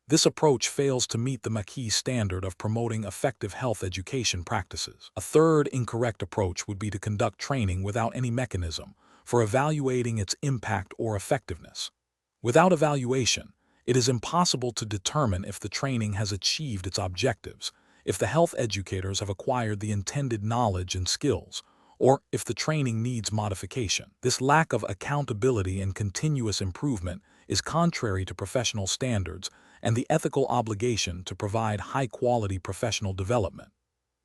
This approach fails to meet the MCHES standard of promoting effective health education practices. A third incorrect approach would be to conduct training without any mechanism for evaluating its impact or effectiveness. Without evaluation, it is impossible to determine if the training has achieved its objectives, if the health educators have acquired the intended knowledge and skills, or if the training needs modification. This lack of accountability and continuous improvement is contrary to professional standards and the ethical obligation to provide high-quality professional development.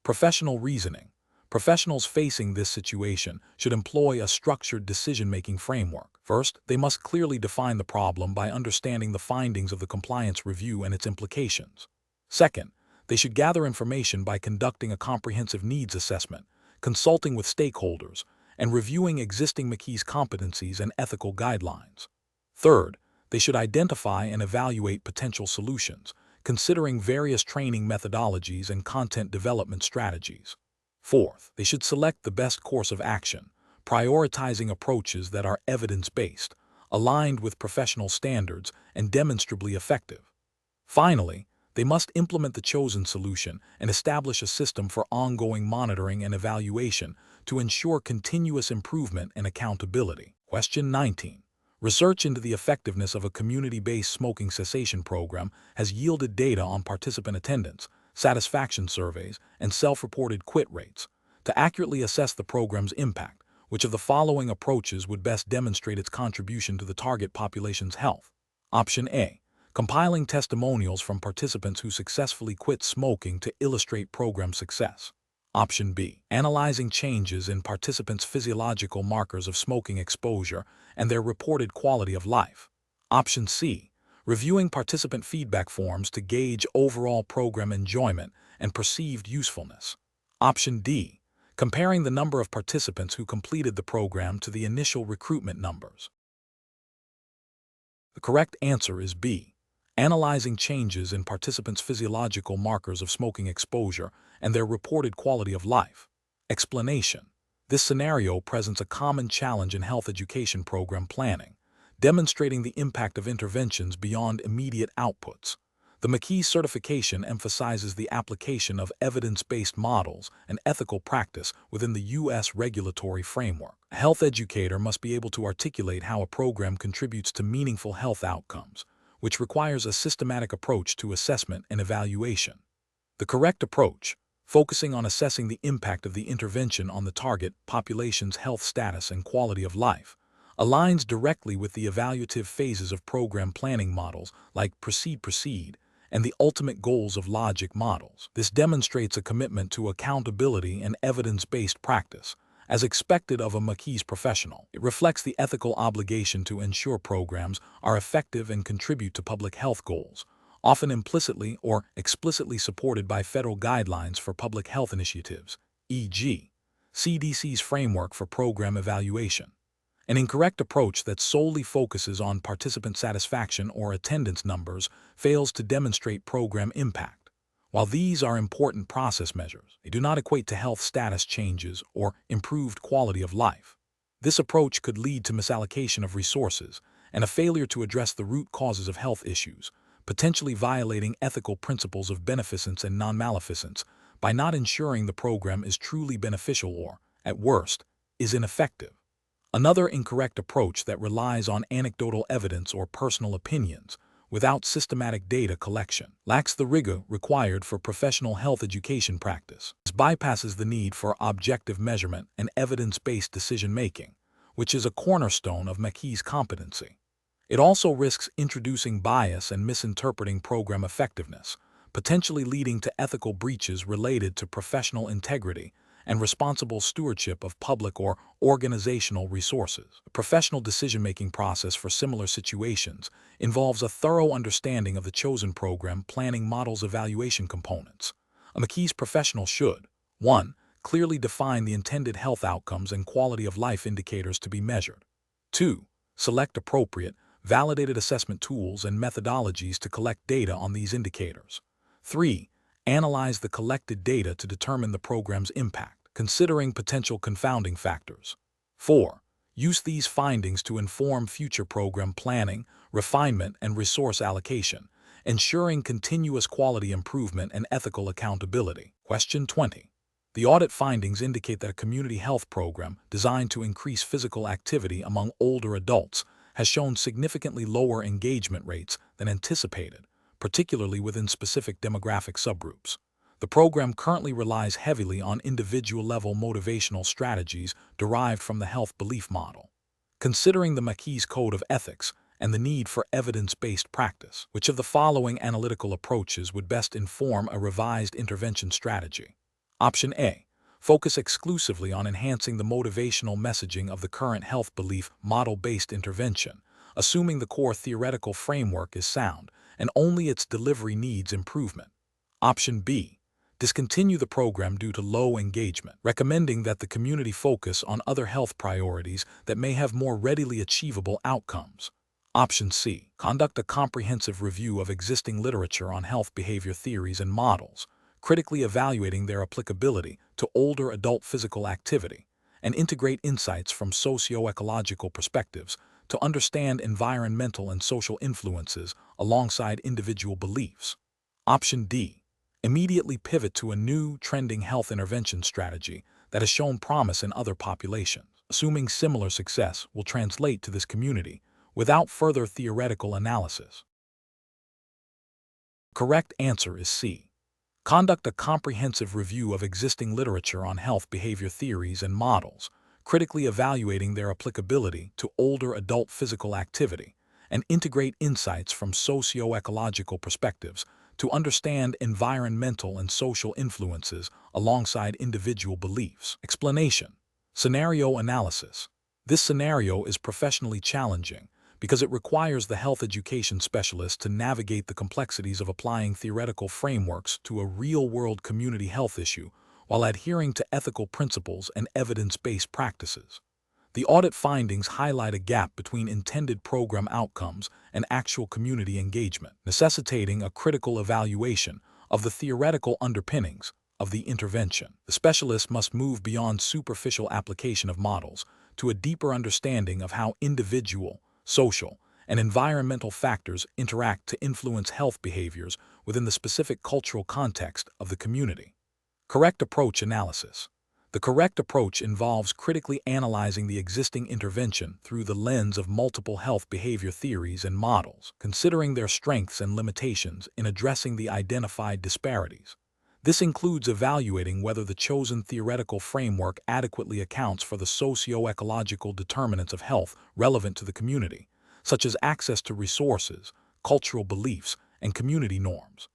Professional reasoning. Professionals facing this situation should employ a structured decision-making framework. First, they must clearly define the problem by understanding the findings of the compliance review and its implications. Second, they should gather information by conducting a comprehensive needs assessment, consulting with stakeholders, and reviewing existing MCHES competencies and ethical guidelines. Third, they should identify and evaluate potential solutions, considering various training methodologies and content development strategies. Fourth, they should select the best course of action, prioritizing approaches that are evidence-based, aligned with professional standards, and demonstrably effective. Finally, they must implement the chosen solution and establish a system for ongoing monitoring and evaluation to ensure continuous improvement and accountability. Question 19. Research into the effectiveness of a community-based smoking cessation program has yielded data on participant attendance, satisfaction surveys, and self-reported quit rates. To accurately assess the program's impact, which of the following approaches would best demonstrate its contribution to the target population's health? Option A. Compiling testimonials from participants who successfully quit smoking to illustrate program success. Option B. Analyzing changes in participants' physiological markers of smoking exposure and their reported quality of life. Option C. Reviewing participant feedback forms to gauge overall program enjoyment and perceived usefulness. Option D. Comparing the number of participants who completed the program to the initial recruitment numbers. The correct answer is B. Analyzing changes in participants' physiological markers of smoking exposure and their reported quality of life. Explanation. This scenario presents a common challenge in health education program planning, demonstrating the impact of interventions beyond immediate outputs. The MCHES certification emphasizes the application of evidence-based models and ethical practice within the U.S. regulatory framework. A health educator must be able to articulate how a program contributes to meaningful health outcomes, which requires a systematic approach to assessment and evaluation. The correct approach, focusing on assessing the impact of the intervention on the target population's health status and quality of life, aligns directly with the evaluative phases of program planning models like Proceed, and the ultimate goals of logic models. This demonstrates a commitment to accountability and evidence-based practice, as expected of a MCHES professional. It reflects the ethical obligation to ensure programs are effective and contribute to public health goals, often implicitly or explicitly supported by federal guidelines for public health initiatives, e.g., CDC's framework for program evaluation. An incorrect approach that solely focuses on participant satisfaction or attendance numbers fails to demonstrate program impact. While these are important process measures, they do not equate to health status changes or improved quality of life. This approach could lead to misallocation of resources and a failure to address the root causes of health issues, potentially violating ethical principles of beneficence and non-maleficence by not ensuring the program is truly beneficial or, at worst, is ineffective. Another incorrect approach that relies on anecdotal evidence or personal opinions without systematic data collection lacks the rigor required for professional health education practice. This bypasses the need for objective measurement and evidence-based decision-making, which is a cornerstone of MCHES competency. It also risks introducing bias and misinterpreting program effectiveness, potentially leading to ethical breaches related to professional integrity and responsible stewardship of public or organizational resources. A professional decision-making process for similar situations involves a thorough understanding of the chosen program planning model's evaluation components. A MCHES professional should 1. Clearly define the intended health outcomes and quality of life indicators to be measured. 2. Select appropriate, validated assessment tools and methodologies to collect data on these indicators. 3. Analyze the collected data to determine the program's impact, considering potential confounding factors. 4. Use these findings to inform future program planning, refinement, and resource allocation, ensuring continuous quality improvement and ethical accountability. Question 20. The audit findings indicate that a community health program designed to increase physical activity among older adults has shown significantly lower engagement rates than anticipated, particularly within specific demographic subgroups. The program currently relies heavily on individual-level motivational strategies derived from the health belief model. Considering the MCHES Code of Ethics and the need for evidence-based practice. Which of the following analytical approaches would best inform a revised intervention strategy? Option A. Focus exclusively on enhancing the motivational messaging of the current health belief model-based intervention, assuming the core theoretical framework is sound and only its delivery needs improvement. Option B. Discontinue the program due to low engagement, recommending that the community focus on other health priorities that may have more readily achievable outcomes. Option C. Conduct a comprehensive review of existing literature on health behavior theories and models, critically evaluating their applicability to older adult physical activity, and integrate insights from socio-ecological perspectives to understand environmental and social influences alongside individual beliefs. Option D. Immediately pivot to a new, trending health intervention strategy that has shown promise in other populations, assuming similar success will translate to this community without further theoretical analysis. Correct answer is C. Conduct a comprehensive review of existing literature on health behavior theories and models, critically evaluating their applicability to older adult physical activity, and integrate insights from socio-ecological perspectives to understand environmental and social influences alongside individual beliefs. Explanation. Scenario analysis. This scenario is professionally challenging because it requires the health education specialist to navigate the complexities of applying theoretical frameworks to a real-world community health issue while adhering to ethical principles and evidence-based practices. The audit findings highlight a gap between intended program outcomes and actual community engagement, necessitating a critical evaluation of the theoretical underpinnings of the intervention. The specialist must move beyond superficial application of models to a deeper understanding of how individual, social, and environmental factors interact to influence health behaviors within the specific cultural context of the community. Correct approach analysis. The correct approach involves critically analyzing the existing intervention through the lens of multiple health behavior theories and models, considering their strengths and limitations in addressing the identified disparities. This includes evaluating whether the chosen theoretical framework adequately accounts for the socio-ecological determinants of health relevant to the community, such as access to resources, cultural beliefs, and community norms.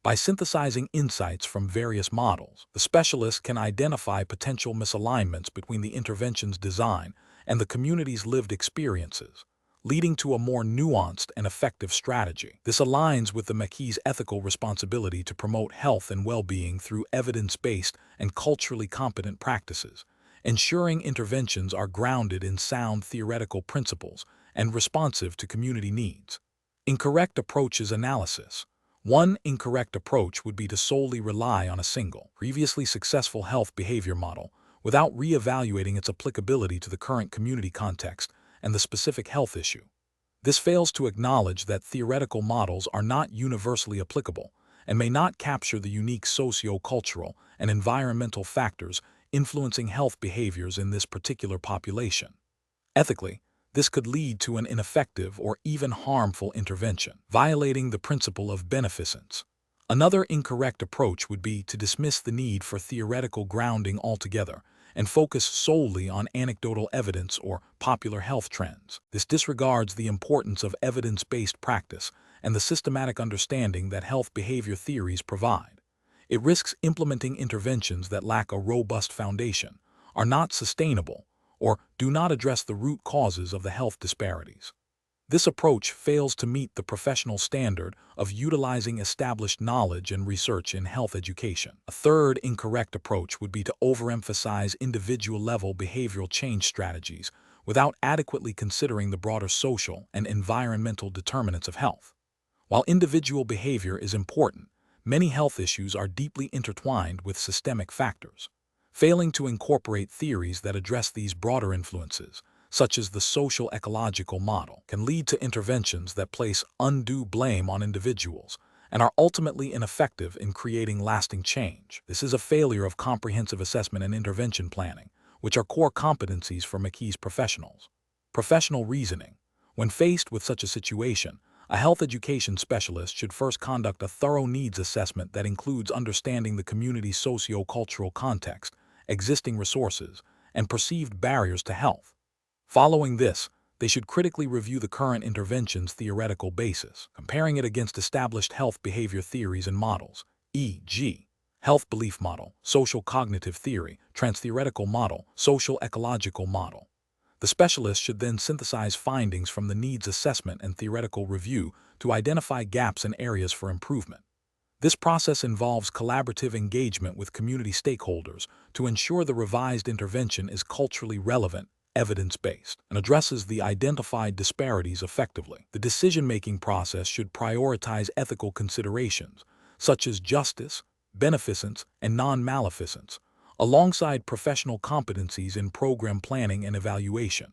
By synthesizing insights from various models, the specialist can identify potential misalignments between the intervention's design and the community's lived experiences, leading to a more nuanced and effective strategy. This aligns with the MCHES' ethical responsibility to promote health and well-being through evidence-based and culturally competent practices, ensuring interventions are grounded in sound theoretical principles and responsive to community needs. Incorrect approaches analysis. One incorrect approach would be to solely rely on a single, previously successful health behavior model without re-evaluating its applicability to the current community context and the specific health issue. This fails to acknowledge that theoretical models are not universally applicable and may not capture the unique socio-cultural and environmental factors influencing health behaviors in this particular population. Ethically, this could lead to an ineffective or even harmful intervention, violating the principle of beneficence. Another incorrect approach would be to dismiss the need for theoretical grounding altogether and focus solely on anecdotal evidence or popular health trends. This disregards the importance of evidence-based practice and the systematic understanding that health behavior theories provide. It risks implementing interventions that lack a robust foundation, are not sustainable, or do not address the root causes of the health disparities. This approach fails to meet the professional standard of utilizing established knowledge and research in health education. A third incorrect approach would be to overemphasize individual-level behavioral change strategies without adequately considering the broader social and environmental determinants of health. While individual behavior is important, many health issues are deeply intertwined with systemic factors. Failing to incorporate theories that address these broader influences, such as the social ecological model, can lead to interventions that place undue blame on individuals and are ultimately ineffective in creating lasting change. This is a failure of comprehensive assessment and intervention planning, which are core competencies for MCHES professionals. Professional reasoning. When faced with such a situation, a health education specialist should first conduct a thorough needs assessment that includes understanding the community's socio-cultural context, existing resources, and perceived barriers to health. Following this, They should critically review the current intervention's theoretical basis, comparing it against established health behavior theories and models, e.g., health belief model, social cognitive theory, trans-theoretical model, social ecological model. The specialist should then synthesize findings from the needs assessment and theoretical review to identify gaps and areas for improvement. This process involves collaborative engagement with community stakeholders to ensure the revised intervention is culturally relevant, evidence-based, and addresses the identified disparities effectively. The decision-making process should prioritize ethical considerations, such as justice, beneficence, and non-maleficence, alongside professional competencies in program planning and evaluation.